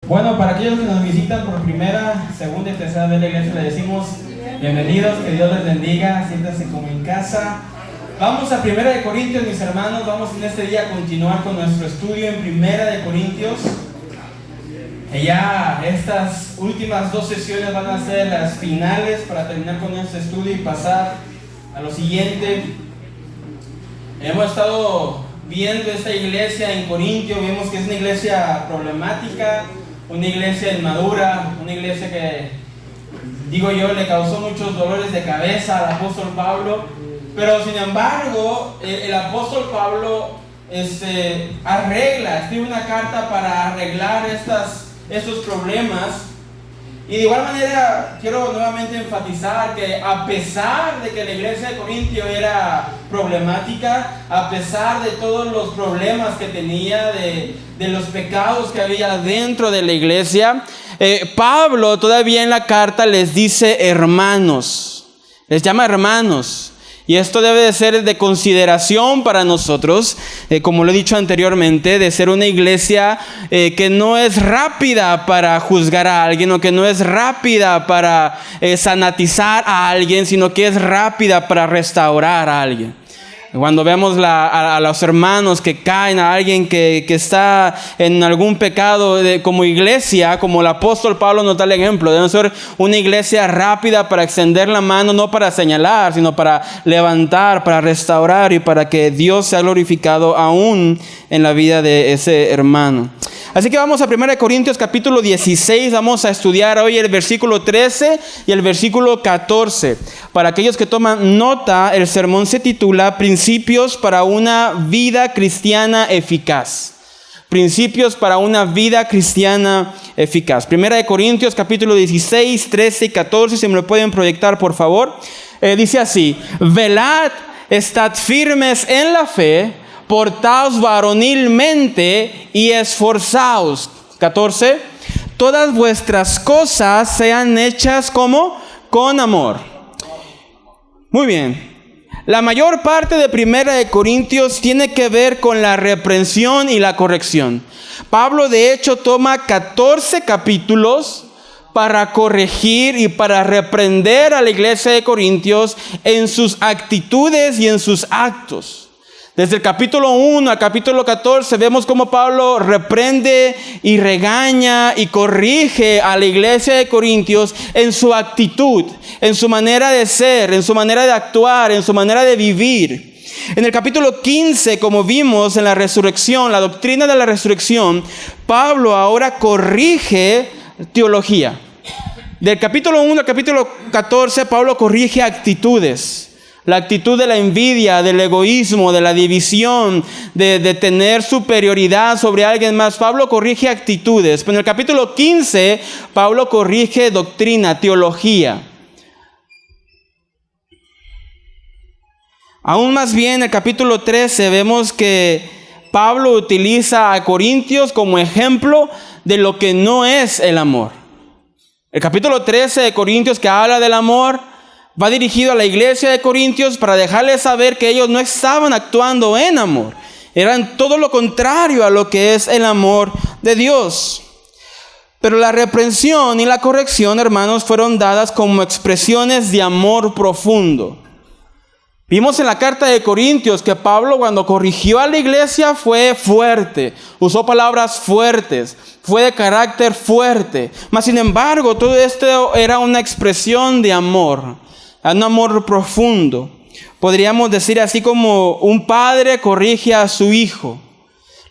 Bueno, para aquellos que nos visitan por primera, segunda y tercera vez en la iglesia, le decimos bienvenidos, que Dios les bendiga, siéntanse como en casa. Vamos a 1 Corintios, mis hermanos, vamos en este día a continuar con nuestro estudio en 1 Corintios. Ya estas últimas dos sesiones van a ser las finales para terminar con este estudio y pasar a lo siguiente. Hemos estado viendo esta iglesia en Corintio, vemos que es una iglesia problemática, una iglesia inmadura, una iglesia que, digo yo, le causó muchos dolores de cabeza al apóstol Pablo, pero sin embargo, el apóstol Pablo escribe una carta para arreglar estos problemas. Y de igual manera quiero nuevamente enfatizar que a pesar de que la iglesia de Corintio era problemática, a pesar de todos los problemas que tenía, de los pecados que había dentro de la iglesia, Pablo todavía en la carta les dice hermanos, les llama hermanos. Y esto debe de ser de consideración para nosotros, como lo he dicho anteriormente, de ser una iglesia que no es rápida para juzgar a alguien, o que no es rápida para sanatizar a alguien, sino que es rápida para restaurar a alguien. Cuando vemos a los hermanos que caen, a alguien que está en algún pecado, como iglesia, como el apóstol Pablo nos da el ejemplo, debemos ser una iglesia rápida para extender la mano, no para señalar, sino para levantar, para restaurar y para que Dios sea glorificado aún en la vida de ese hermano. Así que vamos a 1 Corintios capítulo 16, vamos a estudiar hoy el versículo 13 y el versículo 14. Para aquellos que toman nota, el sermón se titula Principios para una vida cristiana eficaz. Principios para una vida cristiana eficaz. 1 Corintios capítulo 16, 13 y 14, si me lo pueden proyectar por favor. Dice así: velad, estad firmes en la fe, portaos varonilmente y esforzaos. 14. Todas vuestras cosas sean hechas como con amor. Muy bien. La mayor parte de 1 Corintios tiene que ver con la reprensión y la corrección. Pablo de hecho toma 14 capítulos para corregir y para reprender a la iglesia de Corintios en sus actitudes y en sus actos. Desde el capítulo 1 al capítulo 14 vemos cómo Pablo reprende y regaña y corrige a la iglesia de Corintios en su actitud, en su manera de ser, en su manera de actuar, en su manera de vivir. En el capítulo 15, como vimos en la resurrección, la doctrina de la resurrección, Pablo ahora corrige teología. Del capítulo 1 al capítulo 14, Pablo corrige actitudes. La actitud de la envidia, del egoísmo, de la división, de tener superioridad sobre alguien más. Pablo corrige actitudes. Pero en el capítulo 15, Pablo corrige doctrina, teología. Aún más bien, en el capítulo 13 vemos que Pablo utiliza a Corintios como ejemplo de lo que no es el amor. El capítulo 13 de Corintios, que habla del amor, va dirigido a la iglesia de Corintios para dejarles saber que ellos no estaban actuando en amor. Eran todo lo contrario a lo que es el amor de Dios. Pero la reprensión y la corrección, hermanos, fueron dadas como expresiones de amor profundo. Vimos en la carta de Corintios que Pablo, cuando corrigió a la iglesia, fue fuerte. Usó palabras fuertes. Fue de carácter fuerte. Mas sin embargo, todo esto era una expresión de amor. Un amor profundo. Podríamos decir así como un padre corrige a su hijo.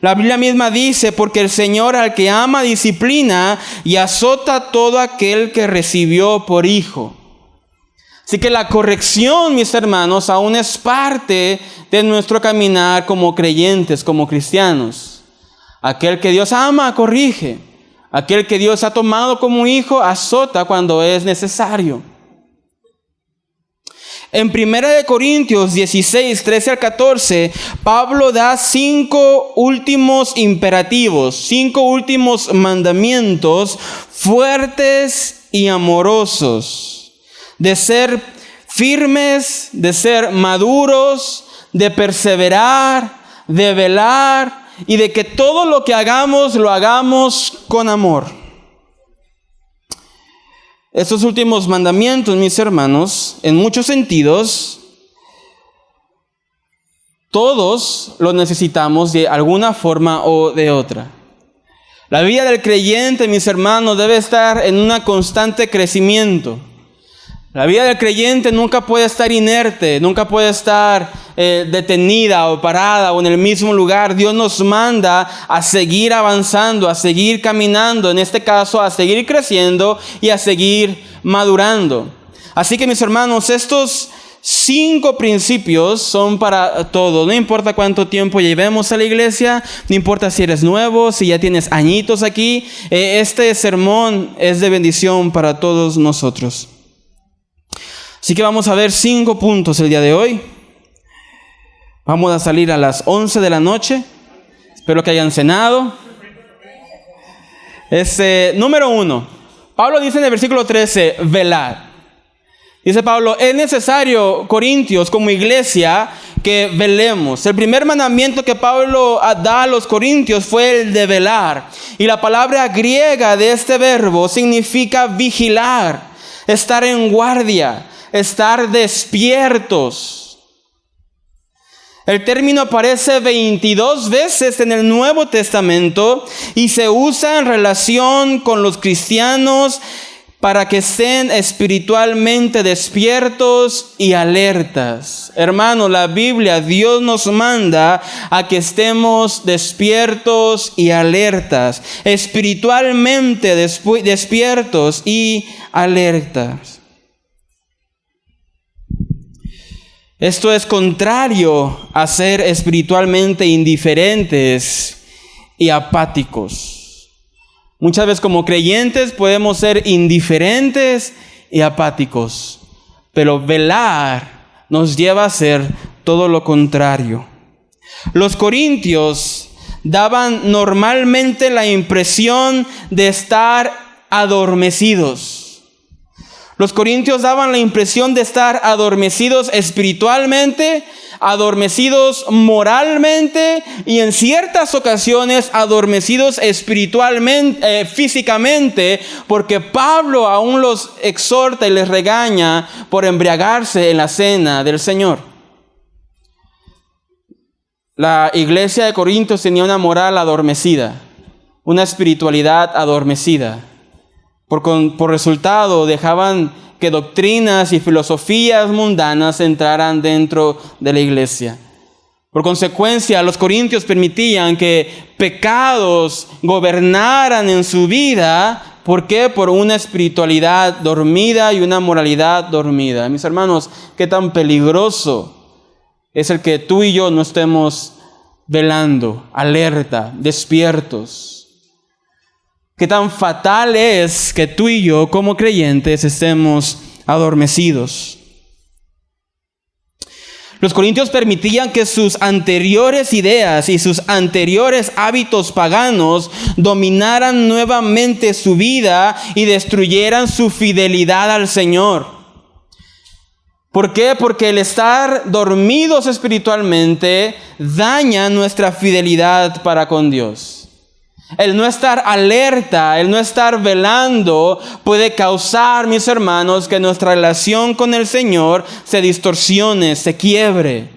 La Biblia misma dice: porque el Señor al que ama disciplina y azota a todo aquel que recibió por hijo. Así que la corrección, mis hermanos, aún es parte de nuestro caminar como creyentes, como cristianos. Aquel que Dios ama, corrige. Aquel que Dios ha tomado como hijo, azota cuando es necesario. En 1 Corintios 16, 13 al 14, Pablo da 5 últimos imperativos, 5 últimos mandamientos fuertes y amorosos, de ser firmes, de ser maduros, de perseverar, de velar y de que todo lo que hagamos, lo hagamos con amor. Estos últimos mandamientos, mis hermanos, en muchos sentidos, todos los necesitamos de alguna forma o de otra. La vida del creyente, mis hermanos, debe estar en un constante crecimiento. La vida del creyente nunca puede estar inerte, nunca puede estar detenida o parada o en el mismo lugar. Dios nos manda a seguir avanzando, a seguir caminando, en este caso a seguir creciendo y a seguir madurando. Así que, mis hermanos, estos 5 principios son para todos. No importa cuánto tiempo llevemos a la iglesia, no importa si eres nuevo, si ya tienes añitos aquí, este sermón es de bendición para todos nosotros. Así que vamos a ver 5 puntos el día de hoy. Vamos a salir a las 11 de la noche. Espero que hayan cenado. Número 1. Pablo dice en el versículo 13, velad. Dice Pablo, es necesario, Corintios, como iglesia, que velemos. El primer mandamiento que Pablo da a los corintios fue el de velar. Y la palabra griega de este verbo significa vigilar, estar en guardia, estar despiertos. El término aparece 22 veces en el Nuevo Testamento y se usa en relación con los cristianos para que estén espiritualmente despiertos y alertas. Hermano, la Biblia, Dios nos manda a que estemos despiertos y alertas, espiritualmente despiertos y alertas. Esto es contrario a ser espiritualmente indiferentes y apáticos. Muchas veces como creyentes podemos ser indiferentes y apáticos, pero velar nos lleva a ser todo lo contrario. Los corintios daban normalmente la impresión de estar adormecidos. Los corintios daban la impresión de estar adormecidos espiritualmente, adormecidos moralmente y en ciertas ocasiones adormecidos espiritualmente, físicamente, porque Pablo aún los exhorta y les regaña por embriagarse en la cena del Señor. La iglesia de Corintios tenía una moral adormecida, una espiritualidad adormecida. Por resultado, dejaban que doctrinas y filosofías mundanas entraran dentro de la iglesia. Por consecuencia, los corintios permitían que pecados gobernaran en su vida. ¿Por qué? Por una espiritualidad dormida y una moralidad dormida. Mis hermanos, qué tan peligroso es el que tú y yo no estemos velando, alerta, despiertos. Qué tan fatal es que tú y yo, como creyentes, estemos adormecidos. Los corintios permitían que sus anteriores ideas y sus anteriores hábitos paganos dominaran nuevamente su vida y destruyeran su fidelidad al Señor. ¿Por qué? Porque el estar dormidos espiritualmente daña nuestra fidelidad para con Dios. El no estar alerta, el no estar velando puede causar, mis hermanos, que nuestra relación con el Señor se distorsione, se quiebre.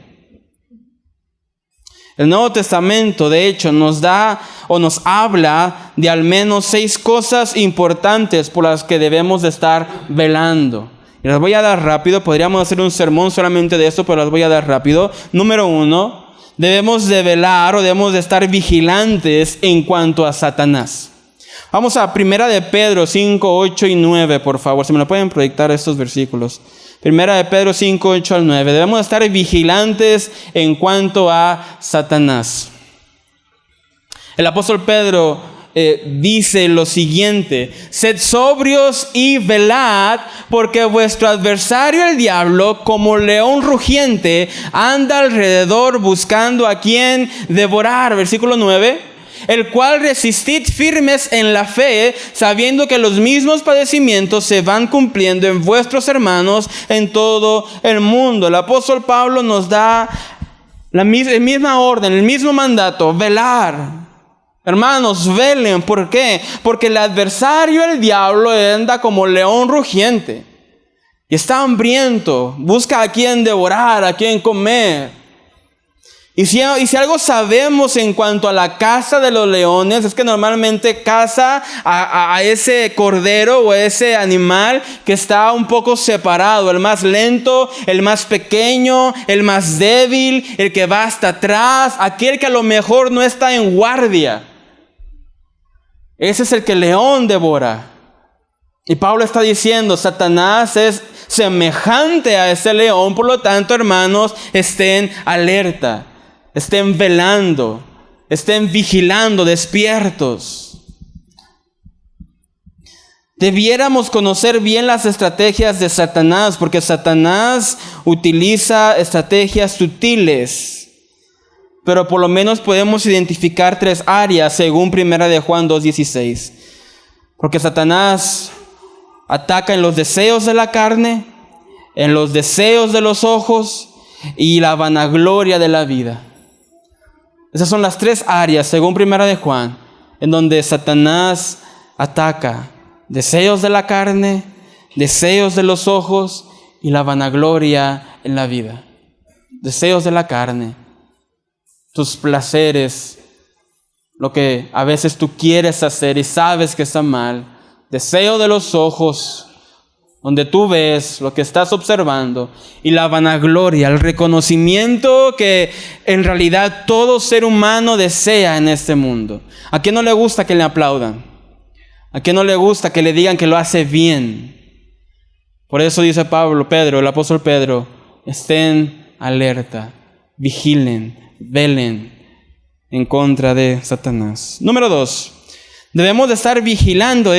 El Nuevo Testamento, de hecho, nos da o nos habla de al menos 6 cosas importantes por las que debemos de estar velando. Y las voy a dar rápido, podríamos hacer un sermón solamente de esto, pero las voy a dar rápido. Número 1. Debemos de velar o debemos de estar vigilantes en cuanto a Satanás. Vamos a 1 de Pedro 5, 8 y 9, por favor. Si me lo pueden proyectar estos versículos. 1 de Pedro 5, 8 al 9. Debemos de estar vigilantes en cuanto a Satanás. El apóstol Pedro dice lo siguiente: sed sobrios y velad, porque vuestro adversario el diablo, como león rugiente, anda alrededor buscando a quien devorar. Versículo 9. El cual resistid firmes en la fe, sabiendo que los mismos padecimientos se van cumpliendo en vuestros hermanos en todo el mundo. El apóstol Pablo nos da la misma orden, el mismo mandato: velar. Hermanos, velen. ¿Por qué? Porque el adversario, el diablo, anda como león rugiente. Y está hambriento. Busca a quien devorar, a quien comer. Y si algo sabemos en cuanto a la caza de los leones, es que normalmente caza a ese cordero o a ese animal que está un poco separado. El más lento, el más pequeño, el más débil, el que va hasta atrás, aquel que a lo mejor no está en guardia. Ese es el que el león devora. Y Pablo está diciendo, Satanás es semejante a ese león, por lo tanto, hermanos, estén alerta. Estén velando, estén vigilando, despiertos. Debiéramos conocer bien las estrategias de Satanás, porque Satanás utiliza estrategias sutiles. Pero por lo menos podemos identificar 3 áreas según 1 de Juan 2:16. Porque Satanás ataca en los deseos de la carne, en los deseos de los ojos y la vanagloria de la vida. Esas son las 3 áreas, según 1 de Juan, en donde Satanás ataca. Deseos de la carne, deseos de los ojos y la vanagloria en la vida. Deseos de la carne, tus placeres, lo que a veces tú quieres hacer y sabes que está mal. Deseo de los ojos, donde tú ves lo que estás observando, y la vanagloria, el reconocimiento que en realidad todo ser humano desea en este mundo. ¿A quién no le gusta que le aplaudan? ¿A quién no le gusta que le digan que lo hace bien? Por eso dice el apóstol Pedro, estén alerta, vigilen, velen en contra de Satanás. Número 2. Debemos de estar vigilando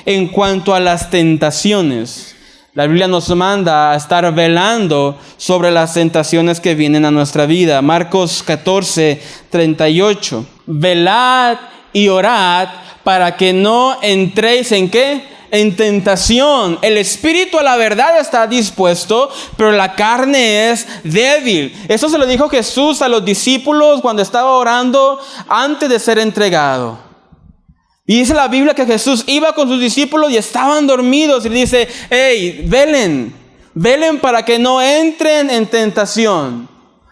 en cuanto a las tentaciones. La Biblia nos manda a estar velando sobre las tentaciones que vienen a nuestra vida. Marcos 14:38. Velad y orad para que no entréis ¿en qué? En tentación. El espíritu a la verdad está dispuesto, pero la carne es débil. Eso se lo dijo Jesús a los discípulos cuando estaba orando antes de ser entregado. Y dice la Biblia que Jesús iba con sus discípulos y estaban dormidos. Y dice, hey, velen para que no entren en tentación.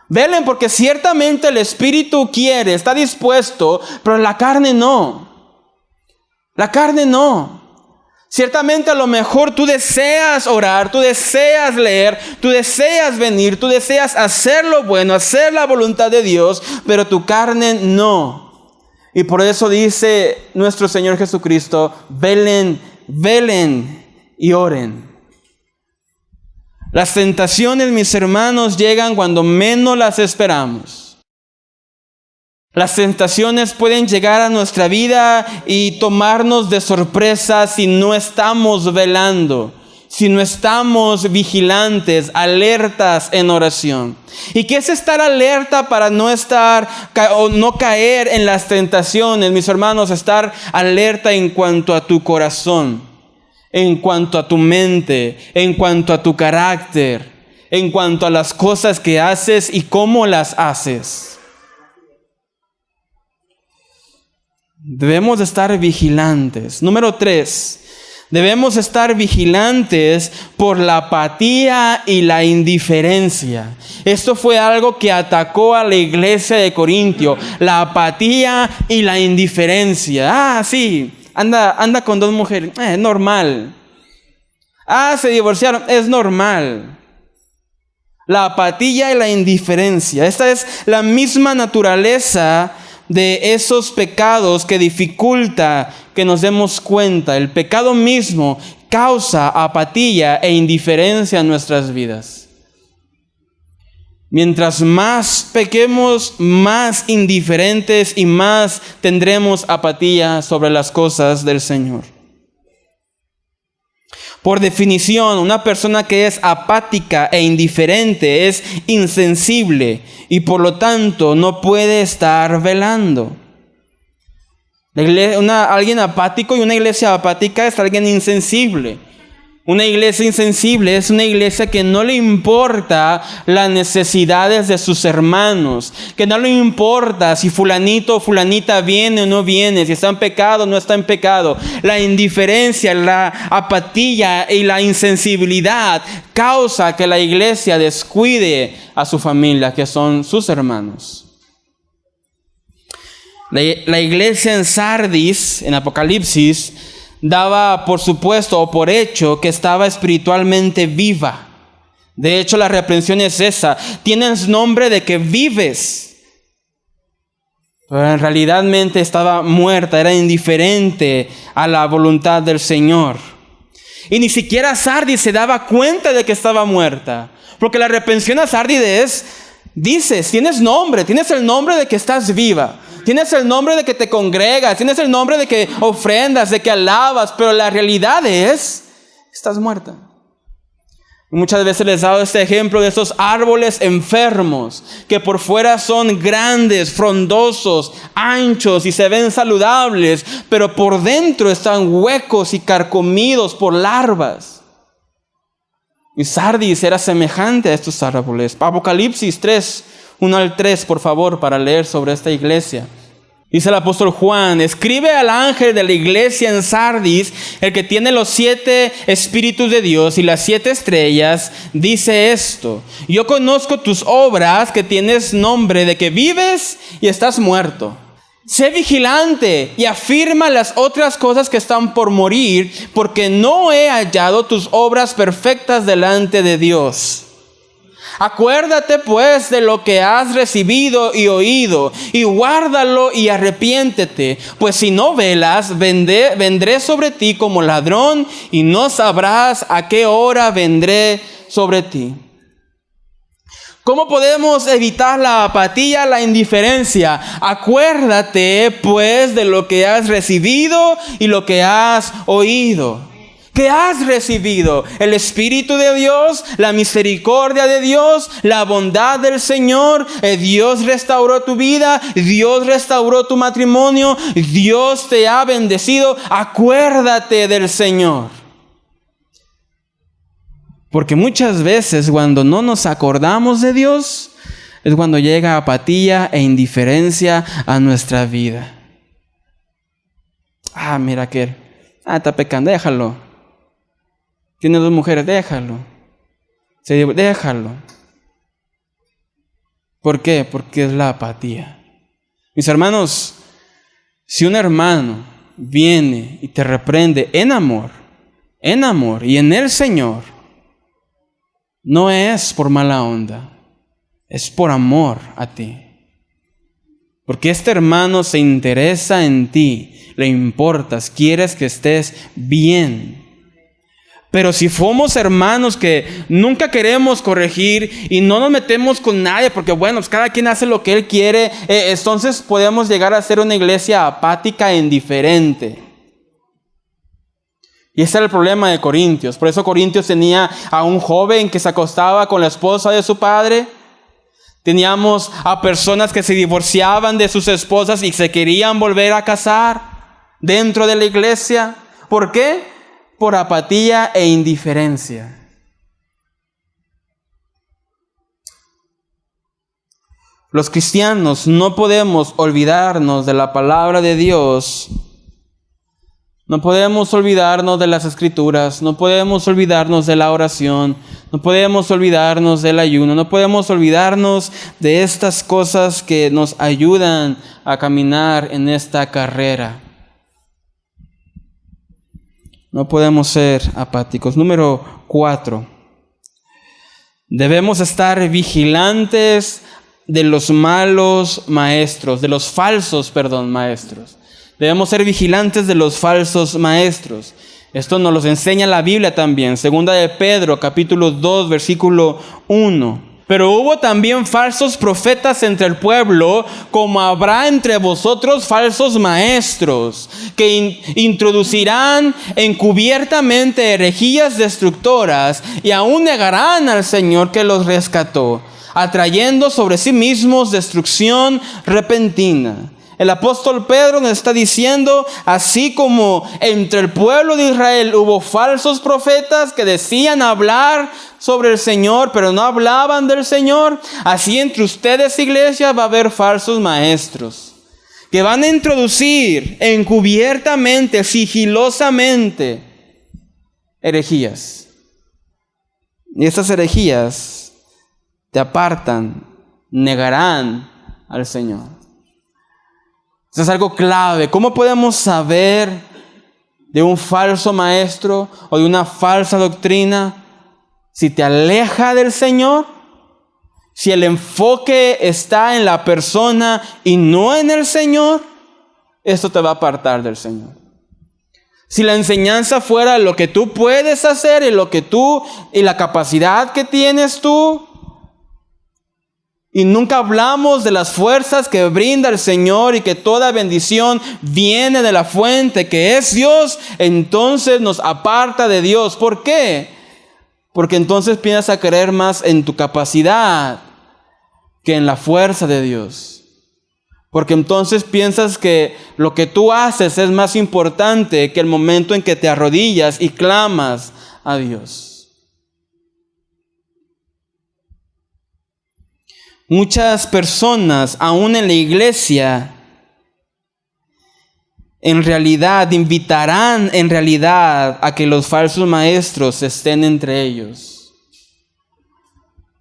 Velen porque ciertamente el espíritu quiere, está dispuesto, pero la carne no. La carne no. Ciertamente a lo mejor tú deseas orar, tú deseas leer, tú deseas venir, tú deseas hacer lo bueno, hacer la voluntad de Dios, pero tu carne no. Y por eso dice nuestro Señor Jesucristo, velen y oren. Las tentaciones, mis hermanos, llegan cuando menos las esperamos. Las tentaciones pueden llegar a nuestra vida y tomarnos de sorpresa si no estamos velando, si no estamos vigilantes, alertas en oración. ¿Y qué es estar alerta para no caer en las tentaciones, mis hermanos? Estar alerta en cuanto a tu corazón, en cuanto a tu mente, en cuanto a tu carácter, en cuanto a las cosas que haces y cómo las haces. Debemos estar vigilantes. Número 3. Debemos estar vigilantes por la apatía y la indiferencia. Esto fue algo que atacó a la iglesia de Corintio. La apatía y la indiferencia. Sí, anda con 2 mujeres. Es normal. Se divorciaron. Es normal. La apatía y la indiferencia. Esta es la misma naturaleza de esos pecados que dificulta que nos demos cuenta. El pecado mismo causa apatía e indiferencia en nuestras vidas. Mientras más pequemos, más indiferentes y más tendremos apatía sobre las cosas del Señor. Por definición, una persona que es apática e indiferente es insensible y por lo tanto no puede estar velando. Alguien apático y una iglesia apática es alguien insensible. Una iglesia insensible es una iglesia que no le importa las necesidades de sus hermanos, que no le importa si fulanito o fulanita viene o no viene, si está en pecado o no está en pecado. La indiferencia, la apatía y la insensibilidad causa que la iglesia descuide a su familia, que son sus hermanos. La iglesia en Sardis, en Apocalipsis, daba por supuesto o por hecho que estaba espiritualmente viva. De hecho, la reprensión es esa: tienes nombre de que vives, pero en realidad estaba muerta, era indiferente a la voluntad del Señor. Y ni siquiera Sardis se daba cuenta de que estaba muerta, porque la reprensión a Sardis es: dices, tienes el nombre de que estás viva. Tienes el nombre de que te congregas, tienes el nombre de que ofrendas, de que alabas, pero la realidad es, estás muerta. Muchas veces les he dado este ejemplo de estos árboles enfermos, que por fuera son grandes, frondosos, anchos y se ven saludables, pero por dentro están huecos y carcomidos por larvas. Y Sardis era semejante a estos árboles. Apocalipsis 3, 1 al 3, por favor, para leer sobre esta iglesia. Dice el apóstol Juan: escribe al ángel de la iglesia en Sardis, el que tiene los 7 espíritus de Dios y las 7 estrellas, dice esto: yo conozco tus obras, que tienes nombre de que vives y estás muerto. Sé vigilante y afirma las otras cosas que están por morir, porque no he hallado tus obras perfectas delante de Dios. Acuérdate pues de lo que has recibido y oído, y guárdalo y arrepiéntete, pues si no velas, vendré sobre ti como ladrón, y no sabrás a qué hora vendré sobre ti. ¿Cómo podemos evitar la apatía, la indiferencia? Acuérdate pues de lo que has recibido y lo que has oído. ¿Qué has recibido? El Espíritu de Dios, la misericordia de Dios, la bondad del Señor. Dios restauró tu vida, Dios restauró tu matrimonio, Dios te ha bendecido. Acuérdate del Señor. Porque muchas veces cuando no nos acordamos de Dios, es cuando llega apatía e indiferencia a nuestra vida. Mira aquel, está pecando, déjalo. Tiene 2 mujeres, déjalo. Déjalo. ¿Por qué? Porque es la apatía. Mis hermanos, si un hermano viene y te reprende en amor y en el Señor, no es por mala onda, es por amor a ti. Porque este hermano se interesa en ti, le importas, quieres que estés bien. Pero si somos hermanos que nunca queremos corregir y no nos metemos con nadie, porque bueno, pues cada quien hace lo que él quiere, entonces podemos llegar a ser una iglesia apática e indiferente. Y ese era el problema de Corintios. Por eso Corintios tenía a un joven que se acostaba con la esposa de su padre. Teníamos a personas que se divorciaban de sus esposas y se querían volver a casar dentro de la iglesia. ¿Por qué? Por apatía e indiferencia. Los cristianos no podemos olvidarnos de la palabra de Dios. No podemos olvidarnos de las Escrituras, no podemos olvidarnos de la oración, no podemos olvidarnos del ayuno, no podemos olvidarnos de estas cosas que nos ayudan a caminar en esta carrera. No podemos ser apáticos. Número 4. Debemos estar vigilantes de los malos maestros, de los falsos, maestros. Debemos ser vigilantes de los falsos maestros. Esto nos lo enseña la Biblia también. Segunda de Pedro, capítulo 2, versículo 1. Pero hubo también falsos profetas entre el pueblo, como habrá entre vosotros falsos maestros, que introducirán encubiertamente herejías destructoras y aún negarán al Señor que los rescató, atrayendo sobre sí mismos destrucción repentina. El apóstol Pedro nos está diciendo, así como entre el pueblo de Israel hubo falsos profetas que decían hablar sobre el Señor, pero no hablaban del Señor, así entre ustedes, iglesia, va a haber falsos maestros que van a introducir encubiertamente, sigilosamente, herejías. Y estas herejías te apartan, negarán al Señor. Esto es algo clave. ¿Cómo podemos saber de un falso maestro o de una falsa doctrina? Si te aleja del Señor, si el enfoque está en la persona y no en el Señor, esto te va a apartar del Señor. Si la enseñanza fuera lo que tú puedes hacer y la capacidad que tienes tú, y nunca hablamos de las fuerzas que brinda el Señor y que toda bendición viene de la fuente que es Dios, entonces nos aparta de Dios. ¿Por qué? Porque entonces piensas a creer más en tu capacidad que en la fuerza de Dios. Porque entonces piensas que lo que tú haces es más importante que el momento en que te arrodillas y clamas a Dios. Muchas personas, aún en la iglesia, en realidad invitarán a que los falsos maestros estén entre ellos.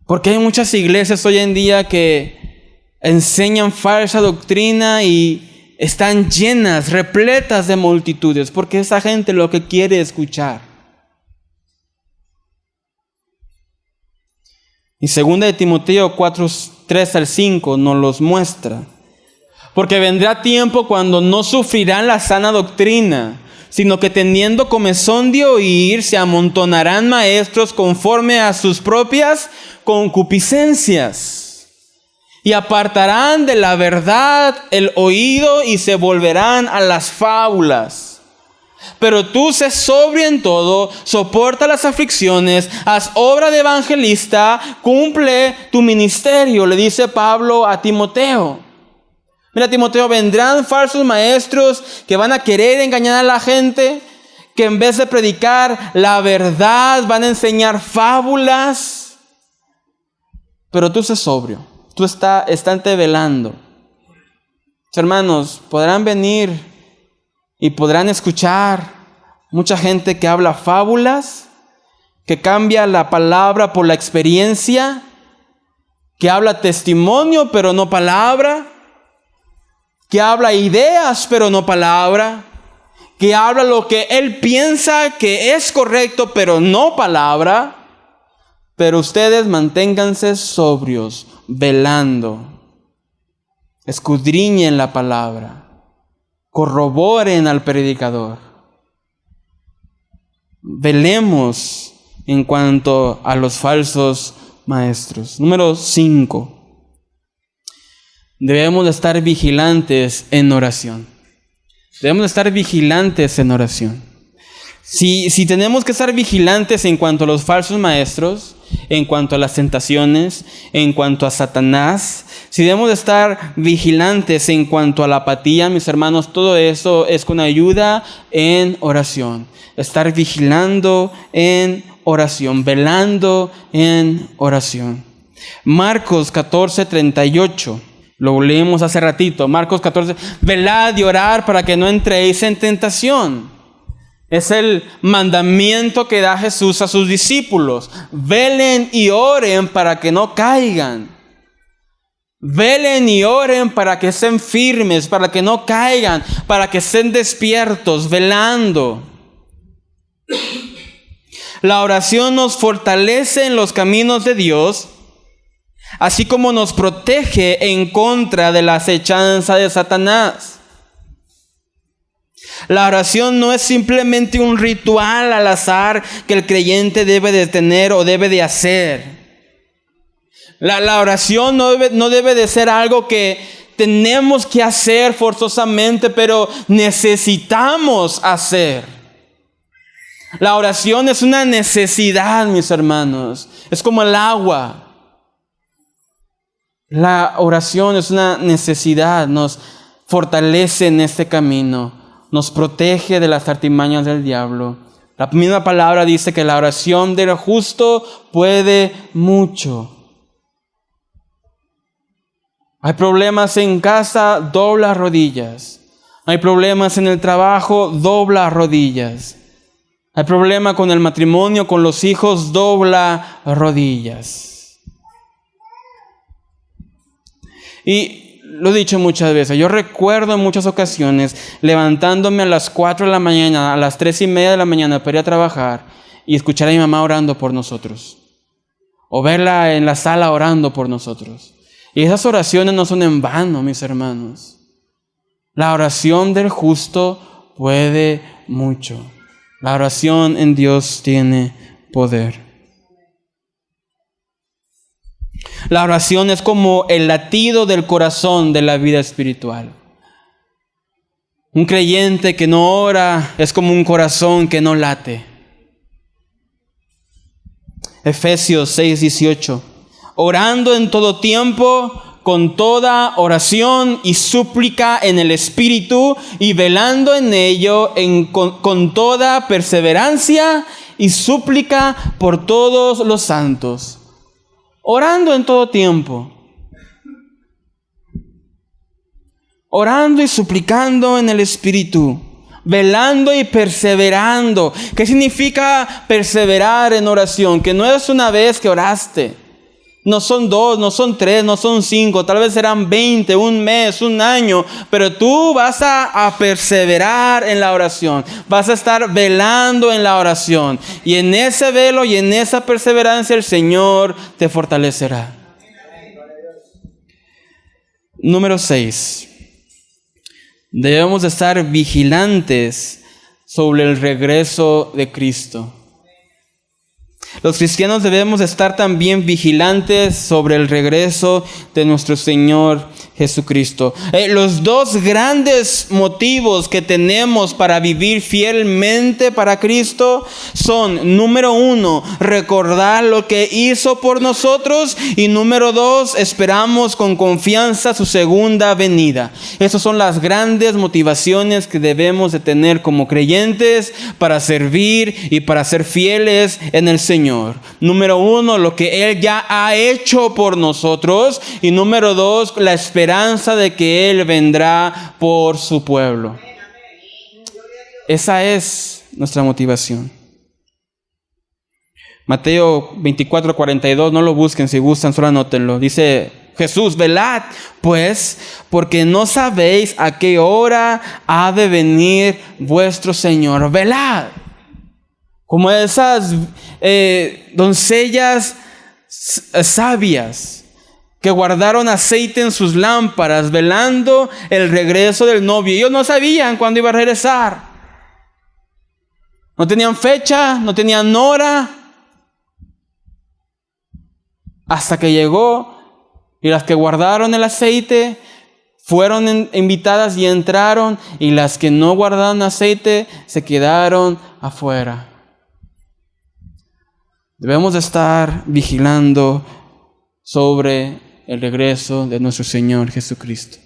Porque hay muchas iglesias hoy en día que enseñan falsa doctrina y están llenas, repletas de multitudes, porque esa gente lo que quiere escuchar. Y 2 de Timoteo 4, 3 al 5 nos los muestra. Porque vendrá tiempo cuando no sufrirán la sana doctrina, sino que teniendo comezón de oír, se amontonarán maestros conforme a sus propias concupiscencias. Y apartarán de la verdad el oído y se volverán a las fábulas. Pero tú sé sobrio en todo, soporta las aflicciones, haz obra de evangelista, cumple tu ministerio, le dice Pablo a Timoteo. Mira, Timoteo, vendrán falsos maestros que van a querer engañar a la gente, que en vez de predicar la verdad van a enseñar fábulas. Pero tú sé sobrio, tú estate velando. Hermanos, podrán venir y podrán escuchar mucha gente que habla fábulas, que cambia la palabra por la experiencia, que habla testimonio pero no palabra, que habla ideas pero no palabra, que habla lo que él piensa que es correcto pero no palabra. Pero ustedes manténganse sobrios, velando, escudriñen la palabra. Corroboren al predicador. Velemos en cuanto a los falsos maestros. Número 5. Debemos de estar vigilantes en oración. Debemos de estar vigilantes en oración. Si tenemos que estar vigilantes en cuanto a los falsos maestros, en cuanto a las tentaciones, en cuanto a Satanás, si debemos de estar vigilantes en cuanto a la apatía, mis hermanos, todo eso es con ayuda en oración. Estar vigilando en oración, velando en oración. Marcos 14:38. Lo leímos hace ratito. Marcos 14. Velad y orad para que no entréis en tentación. Es el mandamiento que da Jesús a sus discípulos. Velen y oren para que no caigan. Velen y oren para que estén firmes, para que no caigan, para que estén despiertos, velando. La oración nos fortalece en los caminos de Dios, así como nos protege en contra de la acechanza de Satanás. La oración no es simplemente un ritual al azar que el creyente debe de tener o debe de hacer. La oración no debe de ser algo que tenemos que hacer forzosamente, pero necesitamos hacer. La oración es una necesidad, mis hermanos. Es como el agua. La oración es una necesidad. fortalece en este camino, nos protege de las artimañas del diablo. La misma palabra dice que la oración del justo puede mucho. Hay problemas en casa, dobla rodillas. Hay problemas en el trabajo, dobla rodillas. Hay problema con el matrimonio, con los hijos, dobla rodillas. Y lo he dicho muchas veces, yo recuerdo en muchas ocasiones levantándome a las 4 de la mañana, a las 3:30 de la mañana para ir a trabajar y escuchar a mi mamá orando por nosotros. O verla en la sala orando por nosotros. Y esas oraciones no son en vano, mis hermanos. La oración del justo puede mucho. La oración en Dios tiene poder. La oración es como el latido del corazón de la vida espiritual. Un creyente que no ora es como un corazón que no late. Efesios 6:18. Orando en todo tiempo, con toda oración y súplica en el Espíritu, y velando en ello con toda perseverancia y súplica por todos los santos. Orando en todo tiempo. Orando y suplicando en el Espíritu. Velando y perseverando. ¿Qué significa perseverar en oración? Que no es una vez que oraste. No son 2, no son 3, no son 5, tal vez serán 20, un mes, un año, pero tú vas a perseverar en la oración, vas a estar velando en la oración, y en ese velo y en esa perseverancia el Señor te fortalecerá. Número 6. Debemos estar vigilantes sobre el regreso de Cristo. Los cristianos debemos estar también vigilantes sobre el regreso de nuestro Señor Jesucristo. Los dos grandes motivos que tenemos para vivir fielmente para Cristo son, número 1, recordar lo que hizo por nosotros, y número 2, esperamos con confianza su segunda venida. Esas son las grandes motivaciones que debemos de tener como creyentes para servir y para ser fieles en el Señor. Número 1, lo que Él ya ha hecho por nosotros. Y número 2, la esperanza de que Él vendrá por su pueblo. Esa es nuestra motivación. Mateo 24:42, no lo busquen, si gustan, solo anótenlo. Dice Jesús: velad pues, porque no sabéis a qué hora ha de venir vuestro Señor. Velad. Como esas doncellas sabias que guardaron aceite en sus lámparas, velando el regreso del novio. Ellos no sabían cuándo iba a regresar. No tenían fecha, no tenían hora. Hasta que llegó, y las que guardaron el aceite fueron invitadas y entraron, y las que no guardaron aceite se quedaron afuera. Debemos estar vigilando sobre el regreso de nuestro Señor Jesucristo.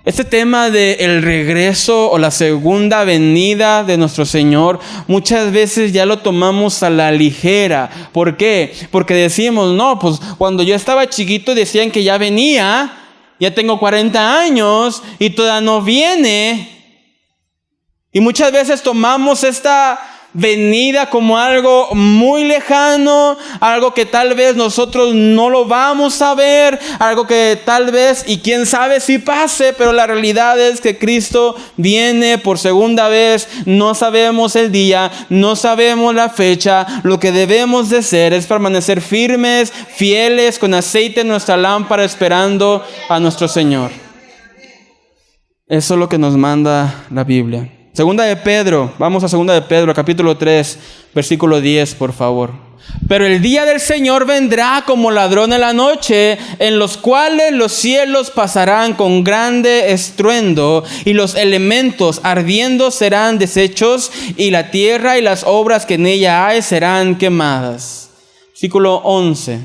Este tema del regreso o la segunda venida de nuestro Señor, muchas veces ya lo tomamos a la ligera. ¿Por qué? Porque decimos, no, pues cuando yo estaba chiquito decían que ya venía, ya tengo 40 años y todavía no viene. Y muchas veces tomamos esta venida como algo muy lejano, algo que tal vez nosotros no lo vamos a ver, algo que tal vez, y quién sabe si pase, pero la realidad es que Cristo viene por segunda vez. No sabemos el día, no sabemos la fecha. Lo que debemos de hacer es permanecer firmes, fieles, con aceite en nuestra lámpara, esperando a nuestro Señor. Eso es lo que nos manda la Biblia. Segunda de Pedro, vamos a Segunda de Pedro, capítulo 3, versículo 10, por favor. Pero el día del Señor vendrá como ladrón en la noche, en los cuales los cielos pasarán con grande estruendo, y los elementos ardiendo serán deshechos, y la tierra y las obras que en ella hay serán quemadas. Versículo 11.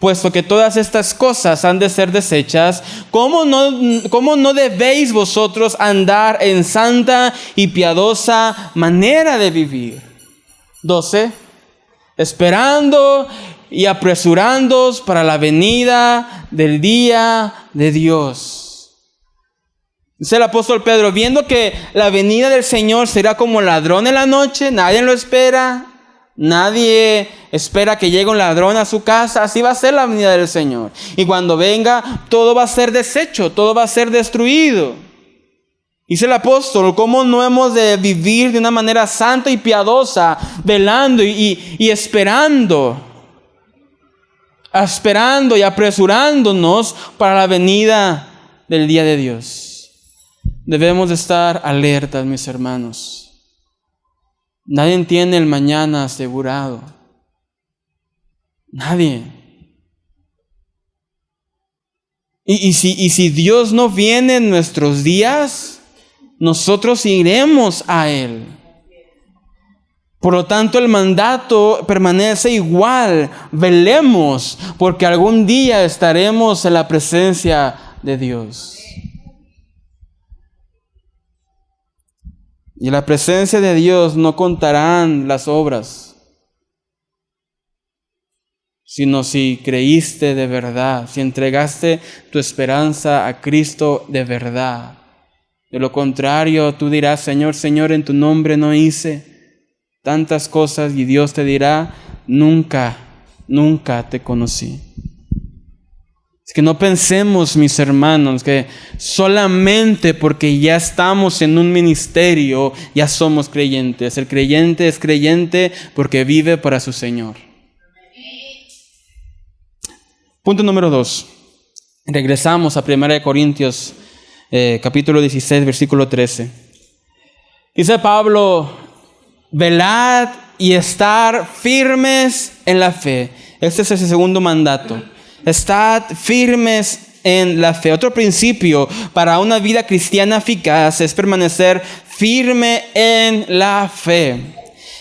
puesto que todas estas cosas han de ser desechas, ¿cómo no debéis vosotros andar en santa y piadosa manera de vivir? 12. Esperando y apresurándoos para la venida del día de Dios. Dice el apóstol Pedro, viendo que la venida del Señor será como ladrón en la noche, nadie lo espera, nadie espera que llegue un ladrón a su casa, así va a ser la venida del Señor. Y cuando venga, todo va a ser deshecho, todo va a ser destruido. Dice el apóstol, ¿cómo no hemos de vivir de una manera santa y piadosa, velando y esperando y apresurándonos para la venida del día de Dios? Debemos de estar alertas, mis hermanos. Nadie tiene el mañana asegurado. Nadie. Y si Dios no viene en nuestros días, nosotros iremos a Él. Por lo tanto, el mandato permanece igual. Velemos, porque algún día estaremos en la presencia de Dios. Y en la presencia de Dios no contarán las obras, sino si creíste de verdad, si entregaste tu esperanza a Cristo de verdad. De lo contrario, tú dirás, Señor, Señor, en tu nombre no hice tantas cosas, y Dios te dirá, nunca te conocí. Es que no pensemos, mis hermanos, que solamente porque ya estamos en un ministerio ya somos creyentes. El creyente es creyente porque vive para su Señor. Punto número 2. Regresamos a 1 Corintios capítulo 16, versículo 13. Dice Pablo, velad y estar firmes en la fe. Este es el segundo mandato. Estad firmes en la fe. Otro principio para una vida cristiana eficaz es permanecer firme en la fe.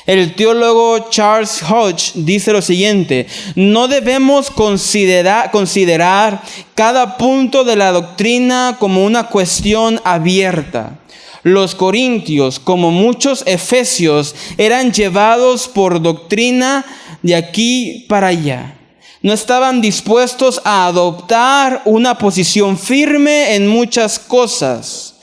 El teólogo Charles Hodge dice lo siguiente: no debemos considerar cada punto de la doctrina como una cuestión abierta. Los corintios, como muchos efesios, eran llevados por doctrina de aquí para allá. No estaban dispuestos a adoptar una posición firme en muchas cosas.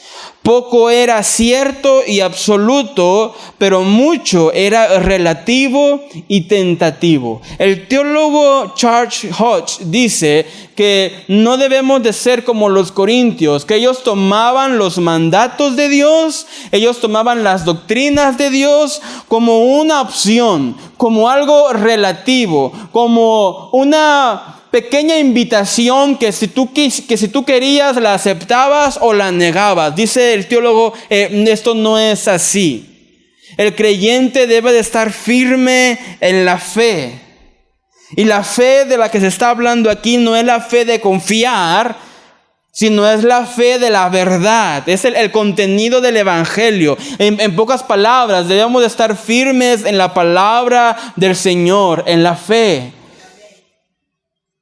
Poco era cierto y absoluto, pero mucho era relativo y tentativo. El teólogo Charles Hodge dice que no debemos de ser como los corintios, que ellos tomaban los mandatos de Dios, ellos tomaban las doctrinas de Dios como una opción, como algo relativo, como una pequeña invitación que si tú querías la aceptabas o la negabas. Dice el teólogo, esto no es así. El creyente debe de estar firme en la fe. Y la fe de la que se está hablando aquí no es la fe de confiar, sino es la fe de la verdad. Es el contenido del evangelio. En pocas palabras, debemos de estar firmes en la palabra del Señor, en la fe.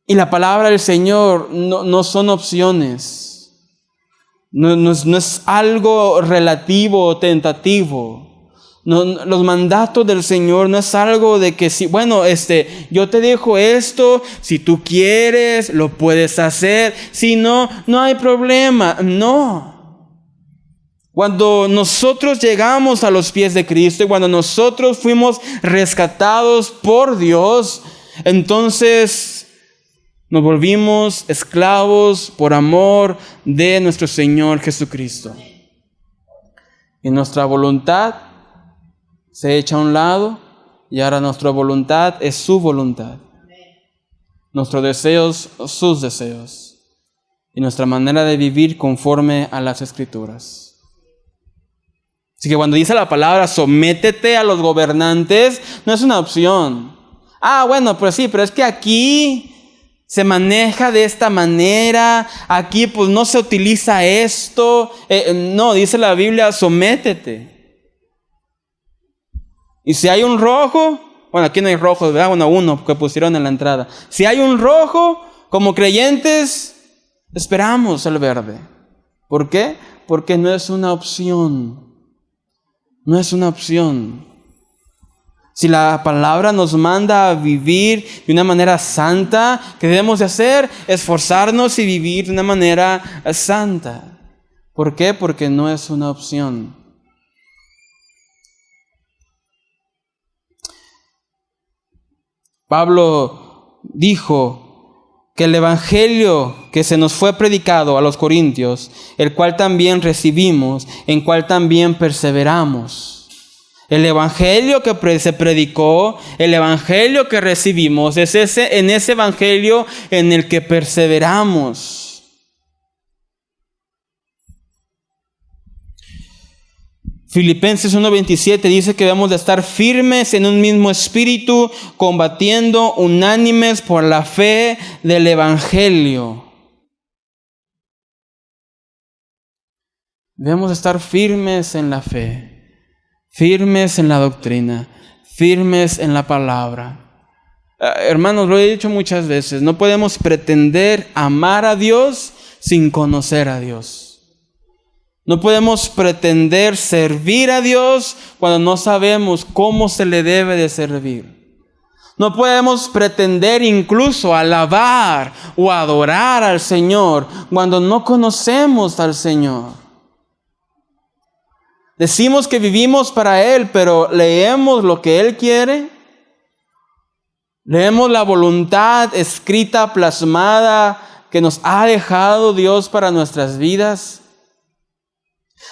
Y la palabra del Señor no son opciones. No es algo relativo o tentativo. Los mandatos del Señor no es algo de que si, yo te dejo esto, si tú quieres, lo puedes hacer. Si no, no hay problema. No. Cuando nosotros llegamos a los pies de Cristo y cuando nosotros fuimos rescatados por Dios, entonces nos volvimos esclavos por amor de nuestro Señor Jesucristo. Y nuestra voluntad se echa a un lado y ahora nuestra voluntad es su voluntad. Nuestros deseos, sus deseos. Y nuestra manera de vivir conforme a las Escrituras. Así que cuando dice la palabra sométete a los gobernantes, no es una opción. Pues sí, pero es que aquí se maneja de esta manera, aquí pues no se utiliza esto. No, dice la Biblia, sométete. Y si hay un rojo, Bueno, aquí no hay rojos, ¿verdad? Bueno, uno que pusieron en la entrada. Si hay un rojo, como creyentes, esperamos el verde. ¿Por qué? Porque no es una opción. No es una opción. Si la palabra nos manda a vivir de una manera santa, ¿qué debemos de hacer? Esforzarnos y vivir de una manera santa. ¿Por qué? Porque no es una opción. Pablo dijo que el evangelio que se nos fue predicado a los corintios, el cual también recibimos, en cual también perseveramos. El evangelio que se predicó, el evangelio que recibimos, es en ese evangelio en el que perseveramos. Filipenses 1:27 dice que debemos de estar firmes en un mismo espíritu, combatiendo unánimes por la fe del evangelio. Debemos de estar firmes en la fe. Firmes en la doctrina, firmes en la palabra. Hermanos, lo he dicho muchas veces, no podemos pretender amar a Dios sin conocer a Dios. No podemos pretender servir a Dios cuando no sabemos cómo se le debe de servir. No podemos pretender incluso alabar o adorar al Señor cuando no conocemos al Señor. Decimos que vivimos para Él, pero ¿leemos lo que Él quiere? ¿Leemos la voluntad escrita, plasmada, que nos ha dejado Dios para nuestras vidas?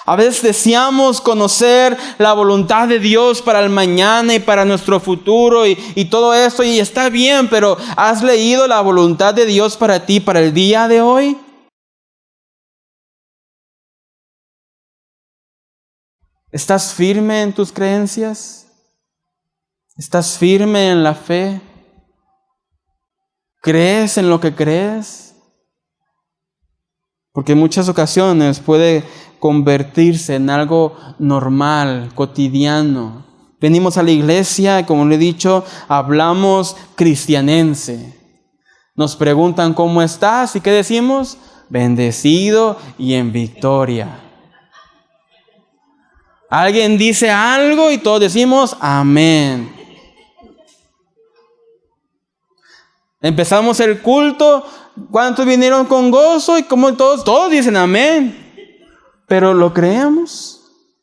A veces deseamos conocer la voluntad de Dios para el mañana y para nuestro futuro y todo esto, y está bien, pero ¿has leído la voluntad de Dios para ti, para el día de hoy? ¿Estás firme en tus creencias? ¿Estás firme en la fe? ¿Crees en lo que crees? Porque en muchas ocasiones puede convertirse en algo normal, cotidiano. Venimos a la iglesia, como le he dicho, hablamos cristianense. Nos preguntan ¿cómo estás? ¿Y qué decimos? Bendecido y en victoria. Alguien dice algo y todos decimos amén. Empezamos el culto, ¿cuántos vinieron con gozo? Y como todos dicen amén. Pero ¿lo creemos?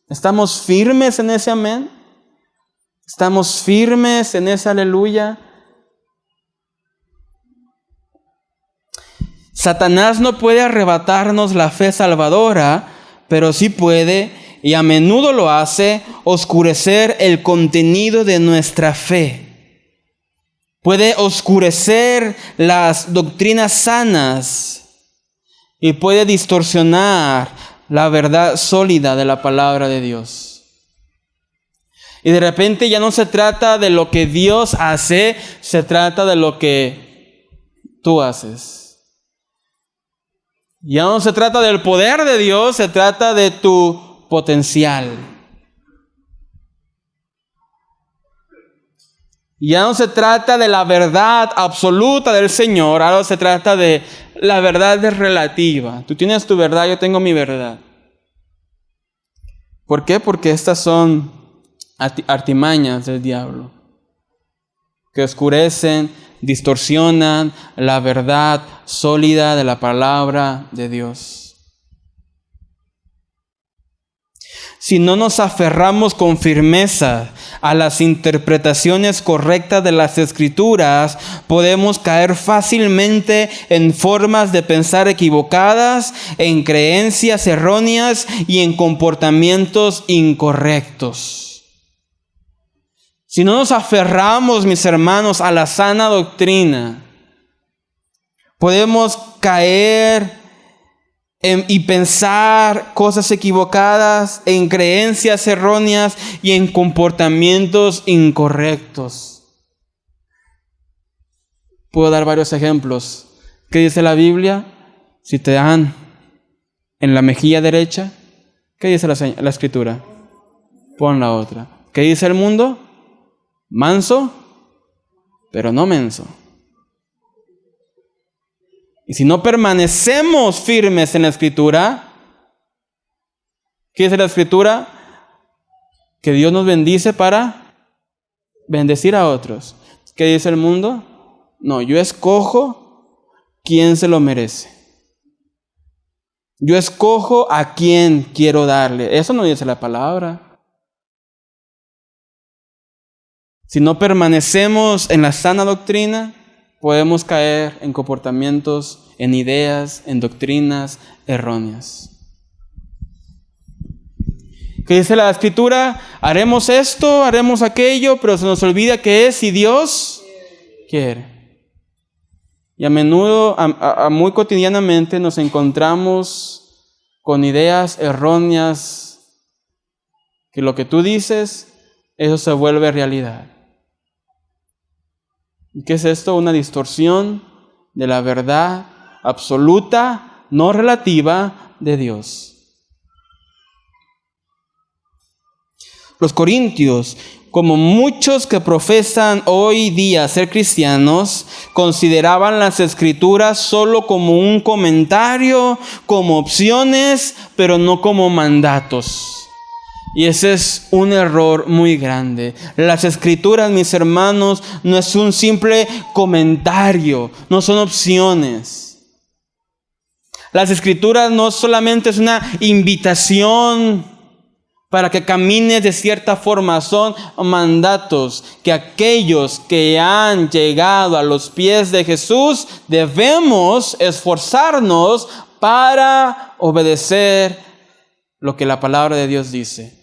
¿Estamos firmes en ese amén? ¿Estamos firmes en ese aleluya? Satanás no puede arrebatarnos la fe salvadora, pero sí puede, y a menudo lo hace, oscurecer el contenido de nuestra fe. Puede oscurecer las doctrinas sanas y puede distorsionar la verdad sólida de la palabra de Dios. Y de repente ya no se trata de lo que Dios hace, se trata de lo que tú haces. Ya no se trata del poder de Dios, se trata de tu potencial. Ya no se trata de la verdad absoluta del Señor, ahora se trata de la verdad relativa. Tú tienes tu verdad, yo tengo mi verdad. ¿Por qué? Porque estas son artimañas del diablo, que oscurecen, distorsionan la verdad sólida de la palabra de Dios. Si no nos aferramos con firmeza a las interpretaciones correctas de las Escrituras, podemos caer fácilmente en formas de pensar equivocadas, en creencias erróneas y en comportamientos incorrectos. Si no nos aferramos, mis hermanos, a la sana doctrina, podemos caer y pensar cosas equivocadas, en creencias erróneas y en comportamientos incorrectos. Puedo dar varios ejemplos. ¿Qué dice la Biblia? Si te dan en la mejilla derecha, ¿qué dice la Escritura? Pon la otra. ¿Qué dice el mundo? Manso pero no menso. Y si no permanecemos firmes en la Escritura, ¿qué dice la Escritura? Que Dios nos bendice para bendecir a otros. ¿Qué dice el mundo? No, yo escojo quién se lo merece. Yo escojo a quién quiero darle. Eso no dice la palabra. Si no permanecemos en la sana doctrina, podemos caer en comportamientos, en ideas, en doctrinas erróneas. ¿Qué dice la Escritura? Haremos esto, haremos aquello, pero se nos olvida que es si Dios quiere. Y a menudo, muy cotidianamente, nos encontramos con ideas erróneas que lo que tú dices, eso se vuelve realidad. ¿Y qué es esto? Una distorsión de la verdad absoluta, no relativa de Dios. Los corintios, como muchos que profesan hoy día ser cristianos, consideraban las Escrituras solo como un comentario, como opciones, pero no como mandatos. Y ese es un error muy grande. Las Escrituras, mis hermanos, no es un simple comentario, no son opciones. Las Escrituras no solamente es una invitación para que camines de cierta forma, son mandatos que aquellos que han llegado a los pies de Jesús debemos esforzarnos para obedecer lo que la palabra de Dios dice.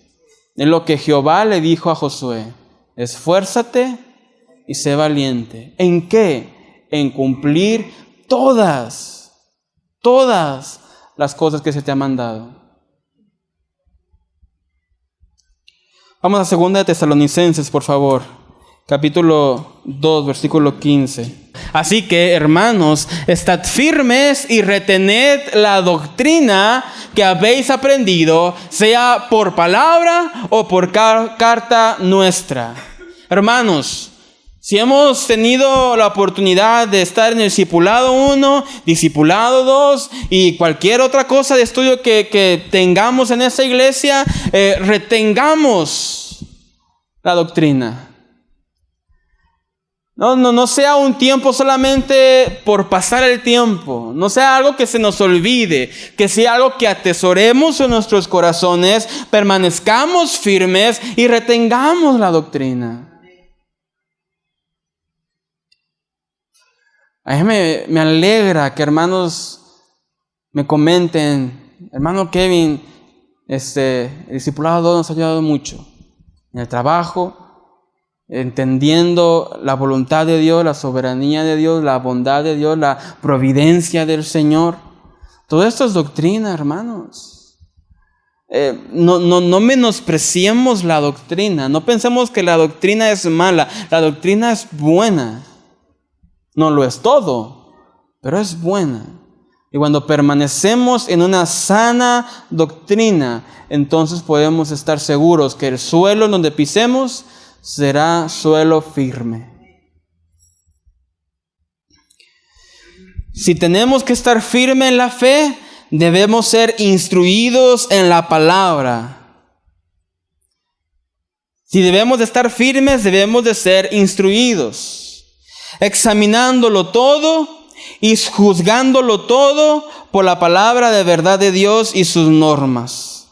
Es lo que Jehová le dijo a Josué: esfuérzate y sé valiente. ¿En qué? En cumplir todas las cosas que se te han mandado. Vamos a 2 de Tesalonicenses, por favor. Capítulo 2, versículo 15. Así que, hermanos, estad firmes y retened la doctrina que habéis aprendido, sea por palabra o por carta nuestra. Hermanos, si hemos tenido la oportunidad de estar en el discipulado 1, discipulado 2 y cualquier otra cosa de estudio que tengamos en esta iglesia, retengamos la doctrina. No sea un tiempo solamente por pasar el tiempo. No sea algo que se nos olvide. Que sea algo que atesoremos en nuestros corazones, permanezcamos firmes y retengamos la doctrina. A mí me alegra que hermanos me comenten: hermano Kevin, el discipulado 2 nos ha ayudado mucho en el trabajo, entendiendo la voluntad de Dios, la soberanía de Dios, la bondad de Dios, la providencia del Señor. Todo esto es doctrina, hermanos. No menospreciemos la doctrina. No pensemos que la doctrina es mala. La doctrina es buena. No lo es todo, pero es buena. Y cuando permanecemos en una sana doctrina, entonces podemos estar seguros que el suelo en donde pisemos será suelo firme. Si tenemos que estar firmes en la fe, debemos ser instruidos en la palabra. Si debemos de estar firmes, debemos de ser instruidos, examinándolo todo y juzgándolo todo por la palabra de verdad de Dios y sus normas.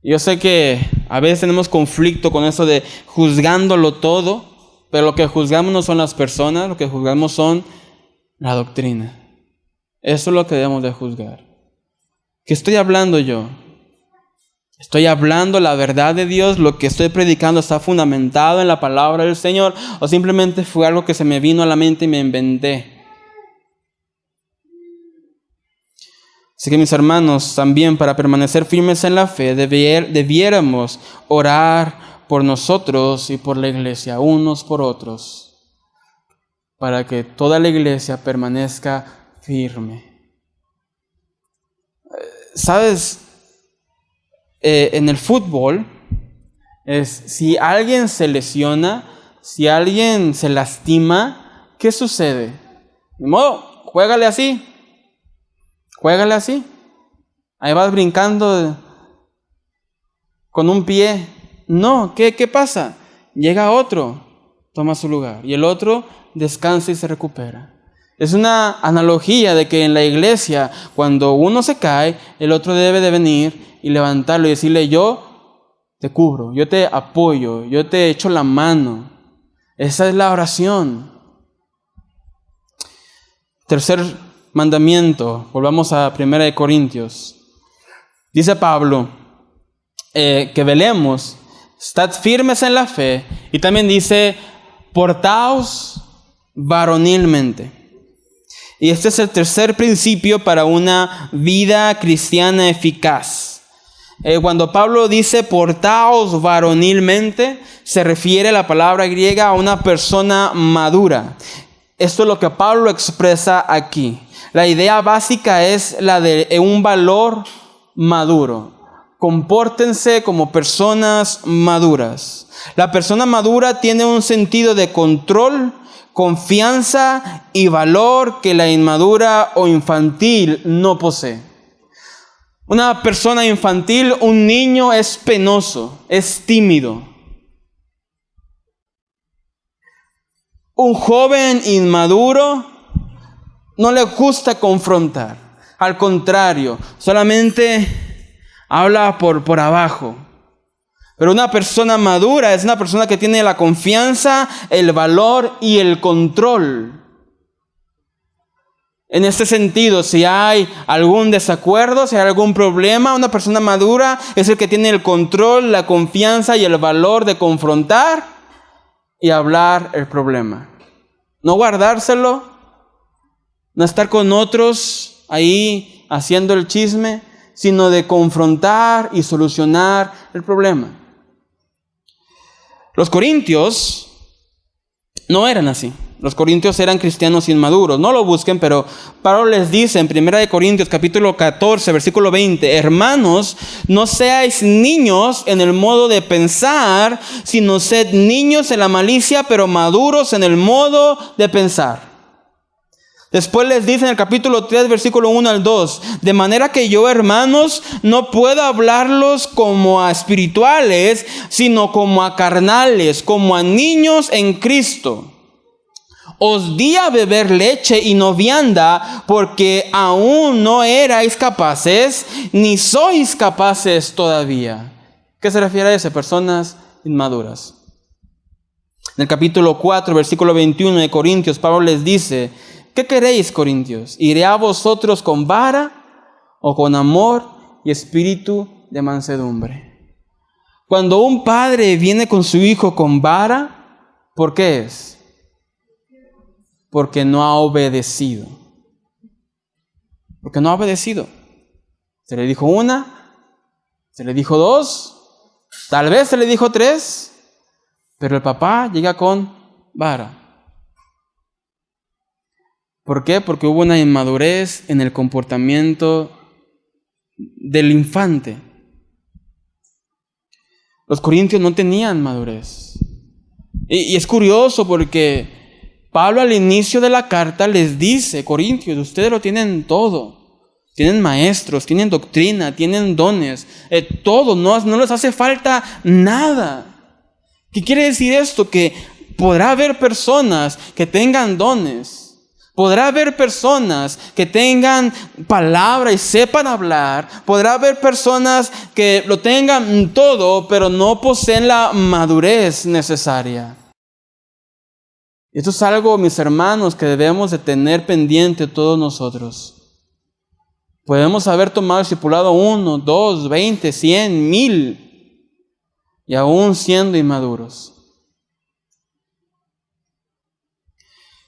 Yo sé que a veces tenemos conflicto con eso de juzgándolo todo, pero lo que juzgamos no son las personas, lo que juzgamos son la doctrina. Eso es lo que debemos de juzgar. ¿Qué estoy hablando yo? ¿Estoy hablando la verdad de Dios? ¿Lo que estoy predicando está fundamentado en la palabra del Señor? ¿O simplemente fue algo que se me vino a la mente y me inventé? Así que mis hermanos, también para permanecer firmes en la fe, debiéramos orar por nosotros y por la iglesia, unos por otros, para que toda la iglesia permanezca firme. ¿Sabes? En el fútbol, si alguien se lesiona, si alguien se lastima, ¿qué sucede? De modo, juégale así. Ahí vas brincando con un pie. No, ¿qué pasa? Llega otro, toma su lugar, y el otro descansa y se recupera. Es una analogía de que en la iglesia, cuando uno se cae, el otro debe de venir y levantarlo y decirle: yo te cubro, yo te apoyo, yo te echo la mano. Esa es la oración. Tercer mandamiento, volvamos a 1 Corintios. Dice Pablo que velemos, estad firmes en la fe, y también dice: portaos varonilmente. Y este es el tercer principio para una vida cristiana eficaz. Cuando Pablo dice portaos varonilmente, se refiere a la palabra griega a una persona madura. Esto es lo que Pablo expresa aquí. La idea básica es la de un valor maduro. Compórtense como personas maduras. La persona madura tiene un sentido de control, confianza y valor que la inmadura o infantil no posee. Una persona infantil, un niño, es penoso, es tímido. Un joven inmaduro no le gusta confrontar. Al contrario, solamente habla por abajo. Pero una persona madura es una persona que tiene la confianza, el valor y el control. En este sentido, si hay algún desacuerdo, si hay algún problema, una persona madura es el que tiene el control, la confianza y el valor de confrontar y hablar el problema. No guardárselo, no estar con otros ahí haciendo el chisme, sino de confrontar y solucionar el problema. Los corintios no eran así. Los corintios eran cristianos inmaduros. No lo busquen, pero Pablo les dice en 1 Corintios capítulo 14, versículo 20: hermanos, no seáis niños en el modo de pensar, sino sed niños en la malicia, pero maduros en el modo de pensar. Después les dice en el capítulo 3, versículo 1 al 2: de manera que yo, hermanos, no puedo hablarlos como a espirituales, sino como a carnales, como a niños en Cristo. Os di a beber leche y no vianda, porque aún no erais capaces, ni sois capaces todavía. ¿Qué se refiere a eso? Personas inmaduras. En el capítulo 4, versículo 21 de Corintios, Pablo les dice: ¿qué queréis, corintios? ¿Iré a vosotros con vara o con amor y espíritu de mansedumbre? Cuando un padre viene con su hijo con vara, ¿por qué es? Porque no ha obedecido. Porque no ha obedecido. Se le dijo una, se le dijo dos, tal vez se le dijo tres, pero el papá llega con vara. ¿Por qué? Porque hubo una inmadurez en el comportamiento del infante. Los corintios no tenían madurez. Y es curioso porque Pablo al inicio de la carta les dice: corintios, ustedes lo tienen todo. Tienen maestros, tienen doctrina, tienen dones. Todo, no les hace falta nada. ¿Qué quiere decir esto? Que podrá haber personas que tengan dones. Podrá haber personas que tengan palabra y sepan hablar. Podrá haber personas que lo tengan todo, pero no poseen la madurez necesaria. Esto es algo, mis hermanos, que debemos de tener pendiente todos nosotros. Podemos haber tomado discipulado 1, 2, 20, 100, 1000 y aún siendo inmaduros.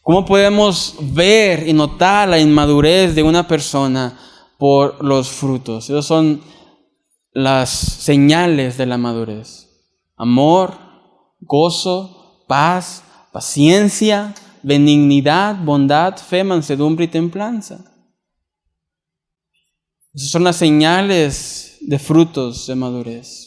¿Cómo podemos ver y notar la inmadurez de una persona? Por los frutos. Esas son las señales de la madurez: amor, gozo, paz, paciencia, benignidad, bondad, fe, mansedumbre y templanza. Esas son las señales de frutos de madurez.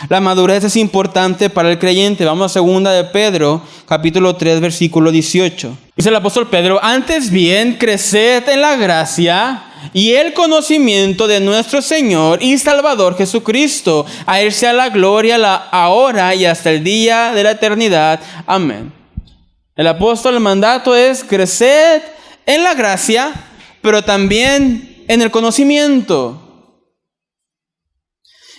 La madurez es importante para el creyente. Vamos a 2 de Pedro, capítulo 3, versículo 18. Dice el apóstol Pedro: antes bien, creced en la gracia y el conocimiento de nuestro Señor y Salvador Jesucristo. A Él sea la gloria ahora y hasta el día de la eternidad. Amén. El apóstol, el mandato es creced en la gracia, pero también en el conocimiento.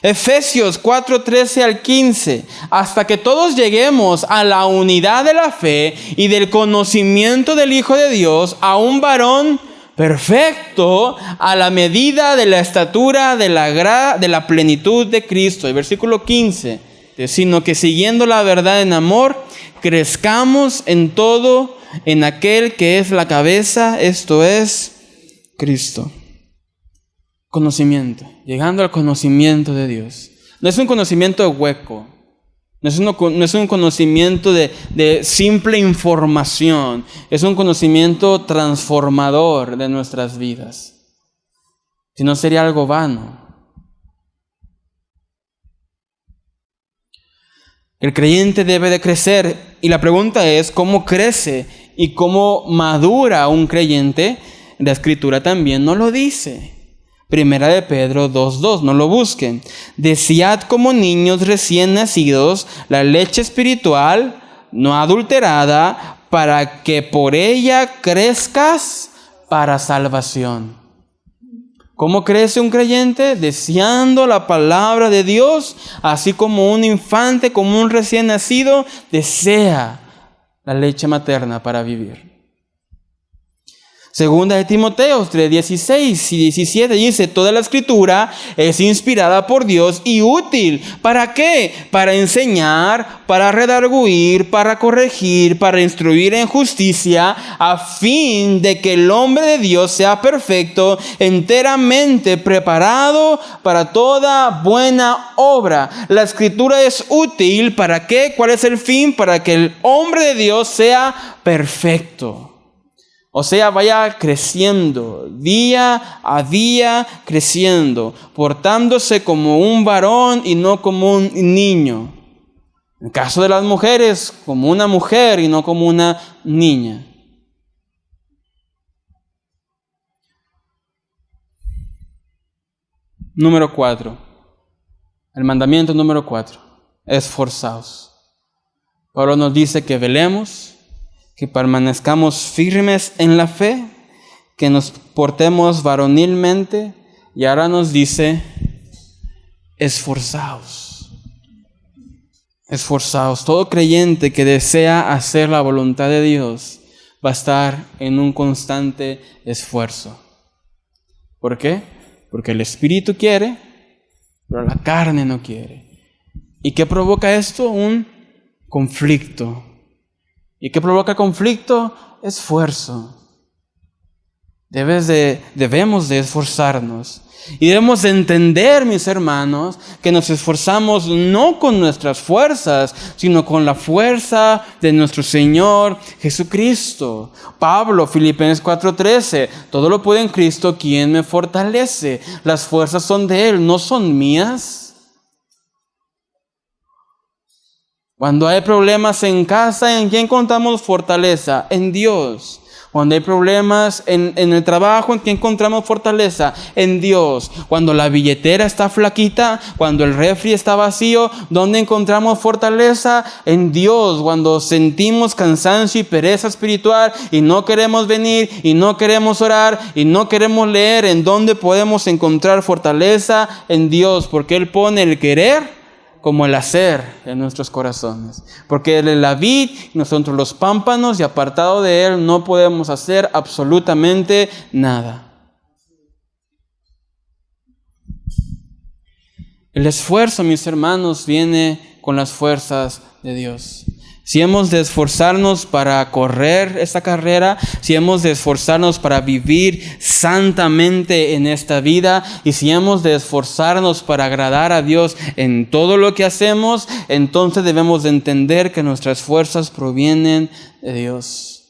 Efesios 4, 13 al 15, hasta que todos lleguemos a la unidad de la fe y del conocimiento del Hijo de Dios, a un varón perfecto, a la medida de la estatura de la plenitud de Cristo. El versículo 15, sino que siguiendo la verdad en amor, crezcamos en todo en aquel que es la cabeza, esto es Cristo. Conocimiento, llegando al conocimiento de Dios. No es un conocimiento hueco, no es un conocimiento de simple información, es un conocimiento transformador de nuestras vidas. Si no, sería algo vano. El creyente debe de crecer, y la pregunta es: ¿cómo crece y cómo madura un creyente? La Escritura también nos lo dice. 1 de Pedro 2:2, no lo busquen. Desead como niños recién nacidos la leche espiritual no adulterada, para que por ella crezcas para salvación. ¿Cómo crece un creyente? Deseando la palabra de Dios, así como un infante, como un recién nacido, desea la leche materna para vivir. 2 de Timoteo 3, 16 y 17 dice: toda la Escritura es inspirada por Dios y útil. ¿Para qué? Para enseñar, para redarguir, para corregir, para instruir en justicia, a fin de que el hombre de Dios sea perfecto, enteramente preparado para toda buena obra. La Escritura es útil. ¿Para qué? ¿Cuál es el fin? Para que el hombre de Dios sea perfecto. O sea, vaya creciendo, día a día creciendo, portándose como un varón y no como un niño. En el caso de las mujeres, como una mujer y no como una niña. Número 4. El mandamiento número 4. Esforzaos. Pablo nos dice que velemos, que permanezcamos firmes en la fe, que nos portemos varonilmente, y ahora nos dice: esforzaos. Esforzaos. Todo creyente que desea hacer la voluntad de Dios va a estar en un constante esfuerzo. ¿Por qué? Porque el Espíritu quiere, pero la carne no quiere. ¿Y qué provoca esto? Un conflicto. ¿Y qué provoca conflicto? Esfuerzo. Debemos de esforzarnos. Y debemos de entender, mis hermanos, que nos esforzamos no con nuestras fuerzas, sino con la fuerza de nuestro Señor Jesucristo. Pablo, Filipenses 4:13, todo lo puedo en Cristo, quien me fortalece. Las fuerzas son de Él, no son mías. Cuando hay problemas en casa, ¿en quién encontramos fortaleza? En Dios. Cuando hay problemas en el trabajo, ¿en quién encontramos fortaleza? En Dios. Cuando la billetera está flaquita, cuando el refri está vacío, ¿dónde encontramos fortaleza? En Dios. Cuando sentimos cansancio y pereza espiritual y no queremos venir y no queremos orar y no queremos leer, ¿en dónde podemos encontrar fortaleza? En Dios, porque Él pone el querer como el hacer en nuestros corazones. Porque Él es la vid, nosotros los pámpanos, y apartado de Él no podemos hacer absolutamente nada. El esfuerzo, mis hermanos, viene con las fuerzas de Dios. Si hemos de esforzarnos para correr esta carrera, si hemos de esforzarnos para vivir santamente en esta vida, y si hemos de esforzarnos para agradar a Dios en todo lo que hacemos, entonces debemos de entender que nuestras fuerzas provienen de Dios.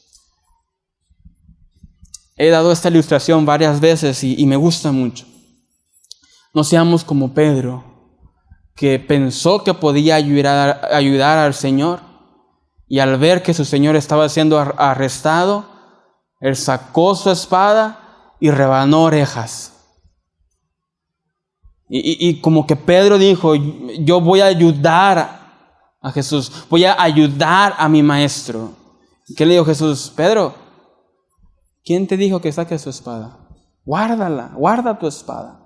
He dado esta ilustración varias veces y me gusta mucho. No seamos como Pedro, que pensó que podía ayudar al Señor, y al ver que su Señor estaba siendo arrestado, él sacó su espada y rebanó orejas. Y como que Pedro dijo, yo voy a ayudar a Jesús, voy a ayudar a mi maestro. ¿Qué le dijo Jesús? Pedro, ¿quién te dijo que saques su espada? Guárdala, guarda tu espada.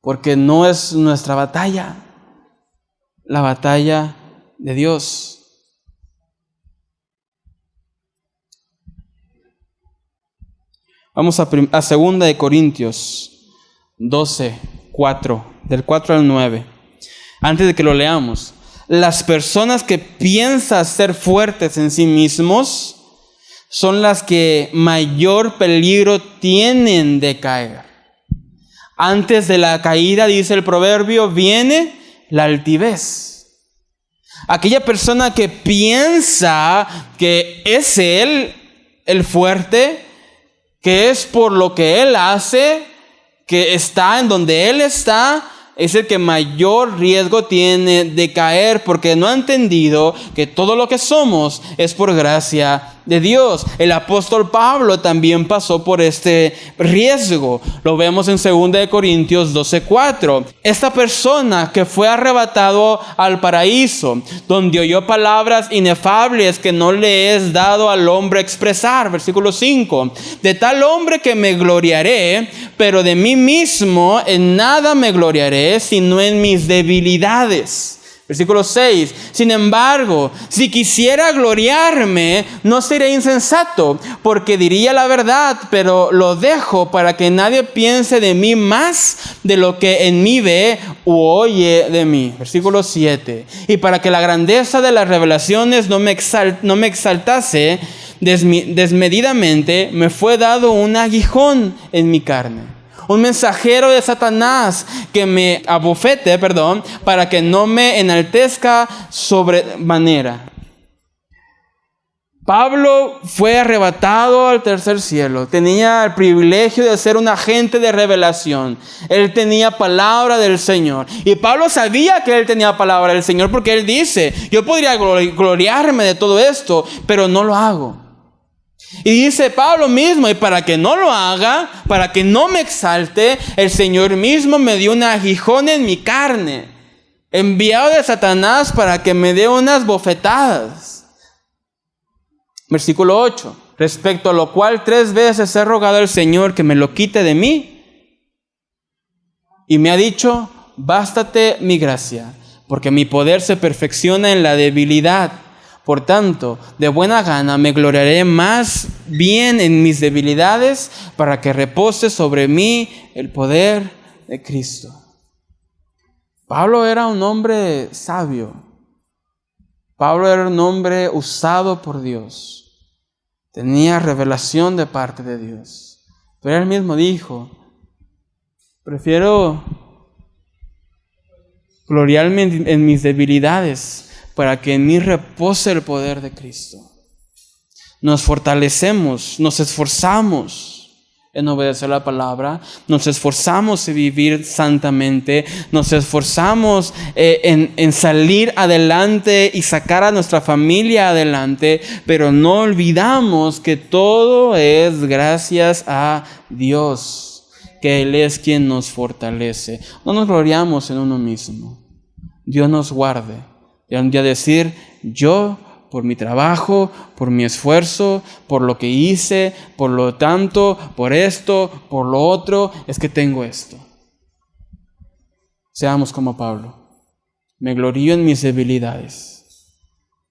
Porque no es nuestra batalla, la batalla de Dios. Vamos a 2 de Corintios 12, 4, del 4 al 9. Antes de que lo leamos, las personas que piensan ser fuertes en sí mismos son las que mayor peligro tienen de caer. Antes de la caída, dice el proverbio, viene la altivez. Aquella persona que piensa que es él el fuerte, que es por lo que él hace, que está en donde él está, es el que mayor riesgo tiene de caer, porque no ha entendido que todo lo que somos es por gracia de Dios. El apóstol Pablo también pasó por este riesgo. Lo vemos en 2 de Corintios 12:4. Esta persona que fue arrebatado al paraíso, donde oyó palabras inefables que no le es dado al hombre expresar. Versículo 5. De tal hombre que me gloriaré, pero de mí mismo en nada me gloriaré, sino en mis debilidades. Versículo 6. Sin embargo, si quisiera gloriarme, no seré insensato, porque diría la verdad, pero lo dejo para que nadie piense de mí más de lo que en mí ve u oye de mí. Versículo 7. Y para que la grandeza de las revelaciones no me exaltase desmedidamente, me fue dado un aguijón en mi carne. Un mensajero de Satanás que me abofete, para que no me enaltezca sobremanera. Pablo fue arrebatado al tercer cielo. Tenía el privilegio de ser un agente de revelación. Él tenía palabra del Señor. Y Pablo sabía que él tenía palabra del Señor, porque él dice, yo podría gloriarme de todo esto, pero no lo hago. Y dice Pablo mismo, y para que no lo haga, para que no me exalte, el Señor mismo me dio un aguijón en mi carne, enviado de Satanás para que me dé unas bofetadas. Versículo 8. Respecto a lo cual 3 veces he rogado al Señor que me lo quite de mí. Y me ha dicho, bástate mi gracia, porque mi poder se perfecciona en la debilidad. Por tanto, de buena gana me gloriaré más bien en mis debilidades, para que repose sobre mí el poder de Cristo. Pablo era un hombre sabio. Pablo era un hombre usado por Dios. Tenía revelación de parte de Dios. Pero él mismo dijo, prefiero gloriarme en mis debilidades, para que en mí repose el poder de Cristo. Nos fortalecemos, nos esforzamos en obedecer la palabra, nos esforzamos en vivir santamente, nos esforzamos en salir adelante y sacar a nuestra familia adelante, pero no olvidamos que todo es gracias a Dios, que Él es quien nos fortalece. No nos gloriamos en uno mismo. Dios nos guarde. Y un día decir, yo, por mi trabajo, por mi esfuerzo, por lo que hice, por lo tanto, por esto, por lo otro, es que tengo esto. Seamos como Pablo. Me glorío en mis debilidades,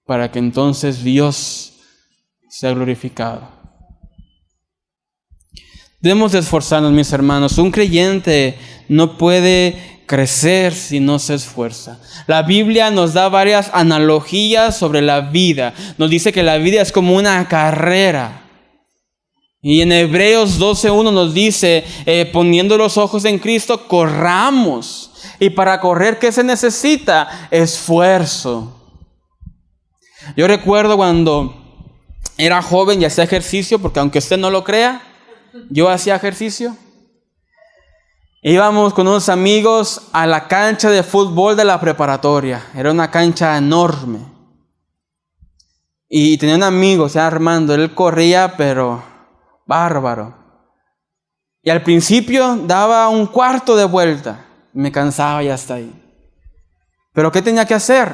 para que entonces Dios sea glorificado. Debemos de esforzarnos, mis hermanos. Un creyente no puede crecer si no se esfuerza. La Biblia nos da varias analogías sobre la vida. Nos dice que la vida es como una carrera. Y en Hebreos 12:1 nos dice, poniendo los ojos en Cristo, corramos. Y para correr, ¿qué se necesita? Esfuerzo. Yo recuerdo cuando era joven y hacía ejercicio, porque aunque usted no lo crea, yo hacía ejercicio. Íbamos con unos amigos a la cancha de fútbol de la preparatoria. Era una cancha enorme. Y tenía un amigo, o sea, Armando. Él corría, pero bárbaro. Y al principio daba un cuarto de vuelta. Me cansaba y hasta ahí. Pero ¿qué tenía que hacer?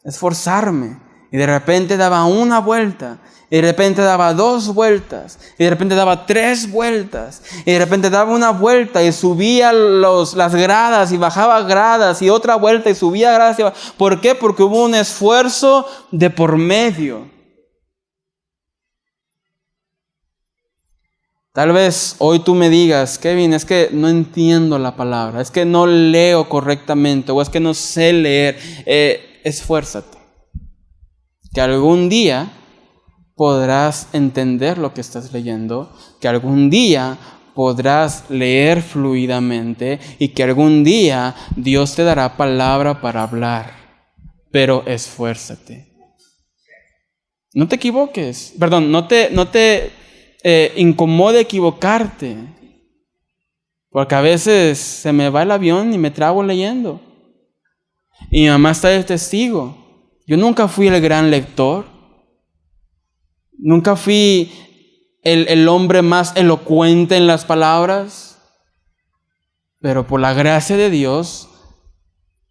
Esforzarme. Y de repente daba una vuelta. Y de repente daba 2 vueltas. Y de repente daba 3 vueltas. Y de repente daba una vuelta y subía las gradas y bajaba gradas. Y otra vuelta y subía gradas. ¿Por qué? Porque hubo un esfuerzo de por medio. Tal vez hoy tú me digas, Kevin, es que no entiendo la palabra. Es que no leo correctamente. O es que no sé leer. Esfuérzate. Que algún día podrás entender lo que estás leyendo, que algún día podrás leer fluidamente y que algún día Dios te dará palabra para hablar. Pero esfuérzate. No te equivoques. Perdón, no te incomode equivocarte. Porque a veces se me va el avión y me trabo leyendo. Y mi mamá está de testigo. Yo nunca fui el gran lector. Nunca fui el hombre más elocuente en las palabras. Pero por la gracia de Dios,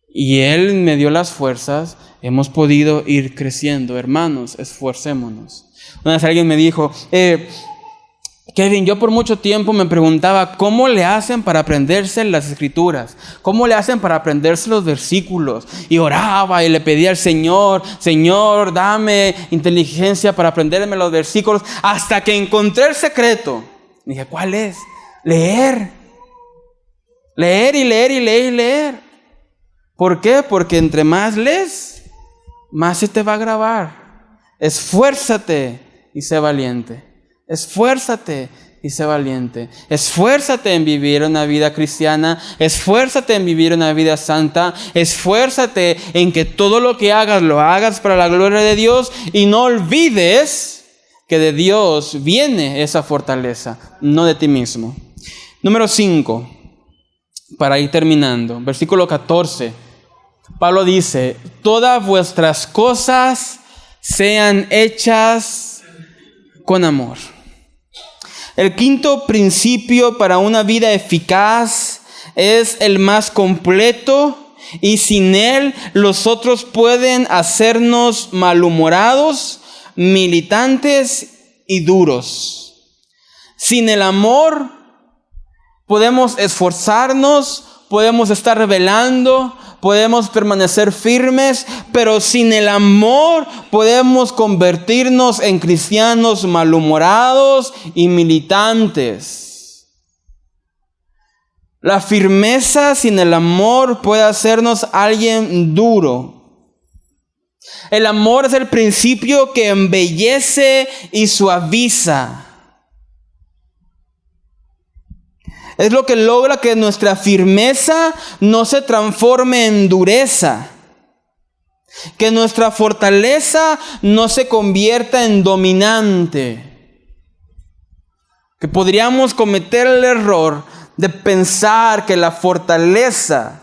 y Él me dio las fuerzas, hemos podido ir creciendo. Hermanos, esforcémonos. Una vez alguien me dijo, Kevin, yo por mucho tiempo me preguntaba cómo le hacen para aprenderse las escrituras, cómo le hacen para aprenderse los versículos, y oraba y le pedía al Señor, Señor, dame inteligencia para aprenderme los versículos, hasta que encontré el secreto. Dije, ¿cuál es? Leer y leer y leer y leer. ¿Por qué? Porque entre más lees, más se te va a grabar. Esfuérzate y sé valiente. Esfuérzate y sé valiente. Esfuérzate en vivir una vida cristiana. Esfuérzate en vivir una vida santa. Esfuérzate en que todo lo que hagas, lo hagas para la gloria de Dios. Y no olvides que de Dios viene esa fortaleza, no de ti mismo. Número 5, para ir terminando. Versículo 14. Pablo dice, todas vuestras cosas sean hechas con amor. El quinto principio para una vida eficaz es el más completo y sin él los otros pueden hacernos malhumorados, militantes y duros. Sin el amor podemos esforzarnos, podemos estar rebelando, podemos permanecer firmes, pero sin el amor podemos convertirnos en cristianos malhumorados y militantes. La firmeza sin el amor puede hacernos alguien duro. El amor es el principio que embellece y suaviza. Es lo que logra que nuestra firmeza no se transforme en dureza. Que nuestra fortaleza no se convierta en dominante. Que podríamos cometer el error de pensar que la fortaleza,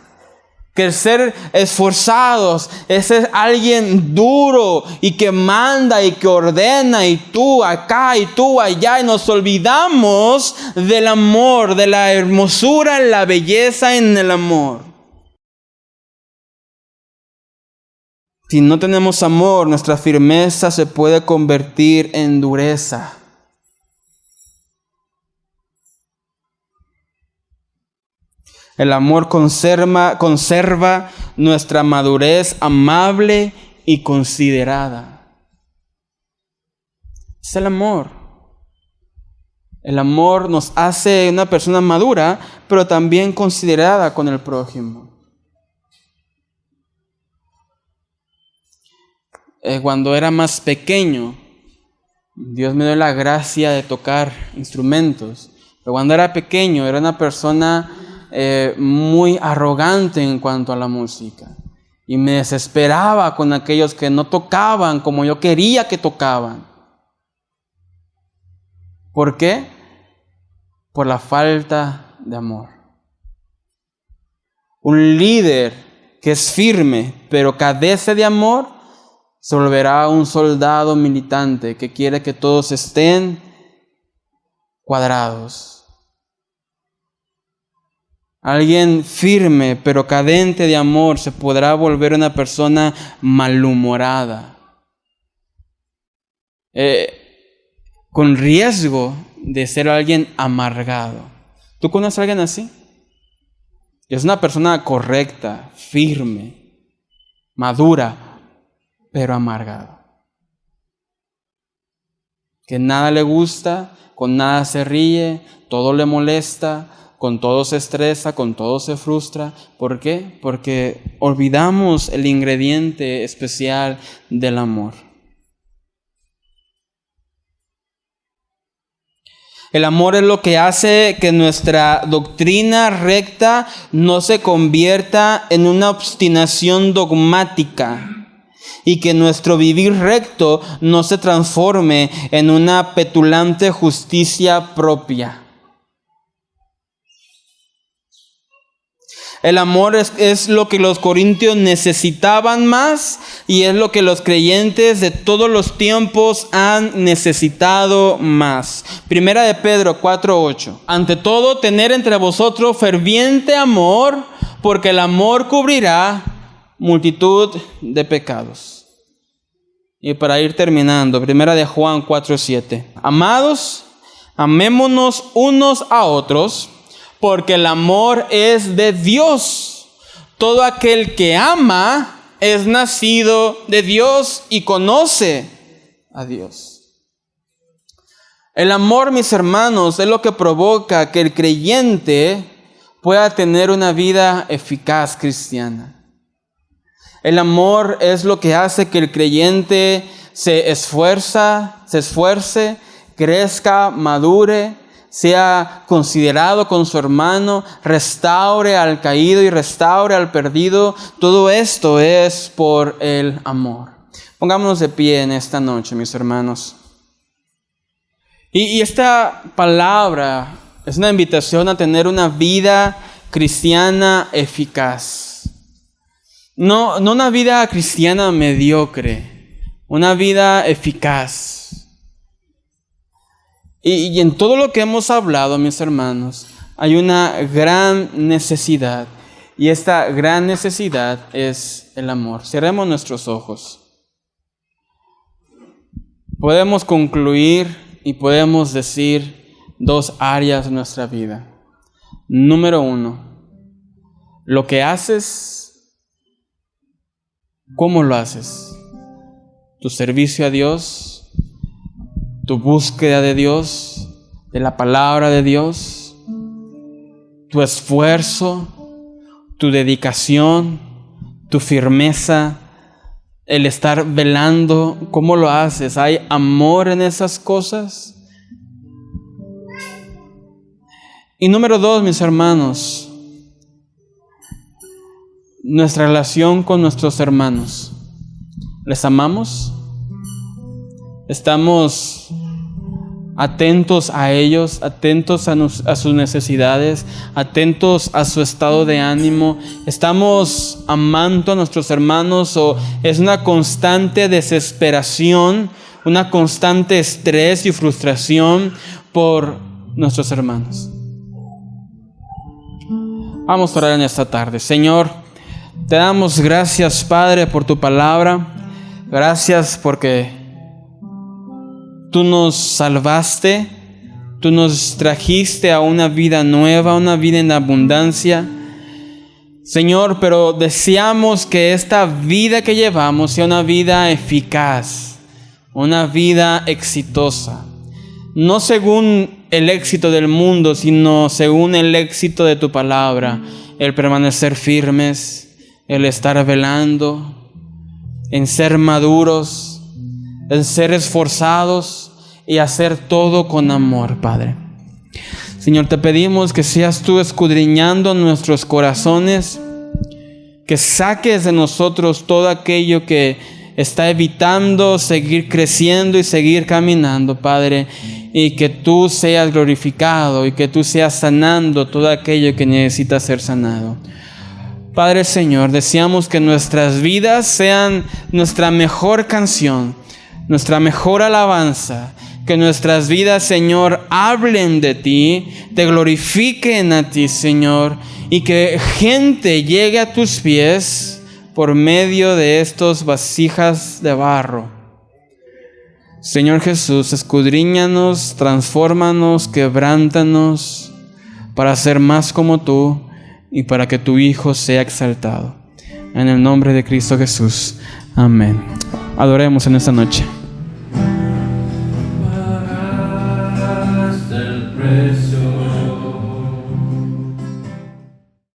que el ser esforzados, es ser alguien duro y que manda y que ordena, y tú acá y tú allá, y nos olvidamos del amor, de la hermosura, la belleza en el amor. Si no tenemos amor, nuestra firmeza se puede convertir en dureza. El amor conserva nuestra madurez amable y considerada. Es el amor. El amor nos hace una persona madura, pero también considerada con el prójimo. Cuando era más pequeño, Dios me dio la gracia de tocar instrumentos. Pero cuando era pequeño, era una persona muy arrogante en cuanto a la música. Y me desesperaba con aquellos que no tocaban como yo quería que tocaban. ¿Por qué? Por la falta de amor. Un líder que es firme, pero carece de amor, se volverá un soldado militante que quiere que todos estén cuadrados. Alguien firme, pero carente de amor, se podrá volver una persona malhumorada, con riesgo de ser alguien amargado. ¿Tú conoces a alguien así? Es una persona correcta, firme, madura, pero amargado. Que nada le gusta, con nada se ríe, todo le molesta, con todo se estresa, con todo se frustra. ¿Por qué? Porque olvidamos el ingrediente especial del amor. El amor es lo que hace que nuestra doctrina recta no se convierta en una obstinación dogmática y que nuestro vivir recto no se transforme en una petulante justicia propia. El amor es lo que los corintios necesitaban más y es lo que los creyentes de todos los tiempos han necesitado más. Primera de Pedro 4:8. Ante todo, tener entre vosotros ferviente amor, porque el amor cubrirá multitud de pecados. Y para ir terminando, Primera de Juan 4:7. Amados, amémonos unos a otros, porque el amor es de Dios. Todo aquel que ama es nacido de Dios y conoce a Dios. El amor, mis hermanos, es lo que provoca que el creyente pueda tener una vida eficaz cristiana. El amor es lo que hace que el creyente se esfuerce, crezca, madure, sea considerado con su hermano, restaure al caído y restaure al perdido. Todo esto es por el amor. Pongámonos de pie en esta noche, mis hermanos. Y esta palabra es una invitación a tener una vida cristiana eficaz. No una vida cristiana mediocre, una vida eficaz. Y en todo lo que hemos hablado, mis hermanos, hay una gran necesidad. Y esta gran necesidad es el amor. Cerremos nuestros ojos. Podemos concluir y podemos decir dos áreas de nuestra vida. Número 1, lo que haces, ¿cómo lo haces? Tu servicio a Dios, tu búsqueda de Dios, de la palabra de Dios, tu esfuerzo, tu dedicación, tu firmeza, el estar velando, ¿cómo lo haces? ¿Hay amor en esas cosas? Y número 2, mis hermanos, nuestra relación con nuestros hermanos. ¿Les amamos? ¿Estamos atentos a ellos, atentos a sus necesidades, atentos a su estado de ánimo? ¿Estamos amando a nuestros hermanos o es una constante desesperación, una constante estrés y frustración por nuestros hermanos? Vamos a orar en esta tarde. Señor, te damos gracias, Padre, por tu palabra. Gracias porque Tú nos salvaste, Tú nos trajiste a una vida nueva, una vida en abundancia. Señor, pero deseamos que esta vida que llevamos sea una vida eficaz, una vida exitosa. No según el éxito del mundo, sino según el éxito de tu palabra. El permanecer firmes, el estar velando, en ser maduros, en ser esforzados y hacer todo con amor, Padre. Señor, te pedimos que seas tú escudriñando nuestros corazones, que saques de nosotros todo aquello que está evitando seguir creciendo y seguir caminando, Padre, y que tú seas glorificado y que tú seas sanando todo aquello que necesita ser sanado. Padre Señor, deseamos que nuestras vidas sean nuestra mejor canción, nuestra mejor alabanza. Que nuestras vidas, Señor, hablen de ti, te glorifiquen a ti, Señor, y que gente llegue a tus pies por medio de estos vasijas de barro. Señor Jesús, escudriñanos, transfórmanos, quebrántanos para ser más como tú y para que tu Hijo sea exaltado. En el nombre de Cristo Jesús. Amén. Adoremos en esta noche.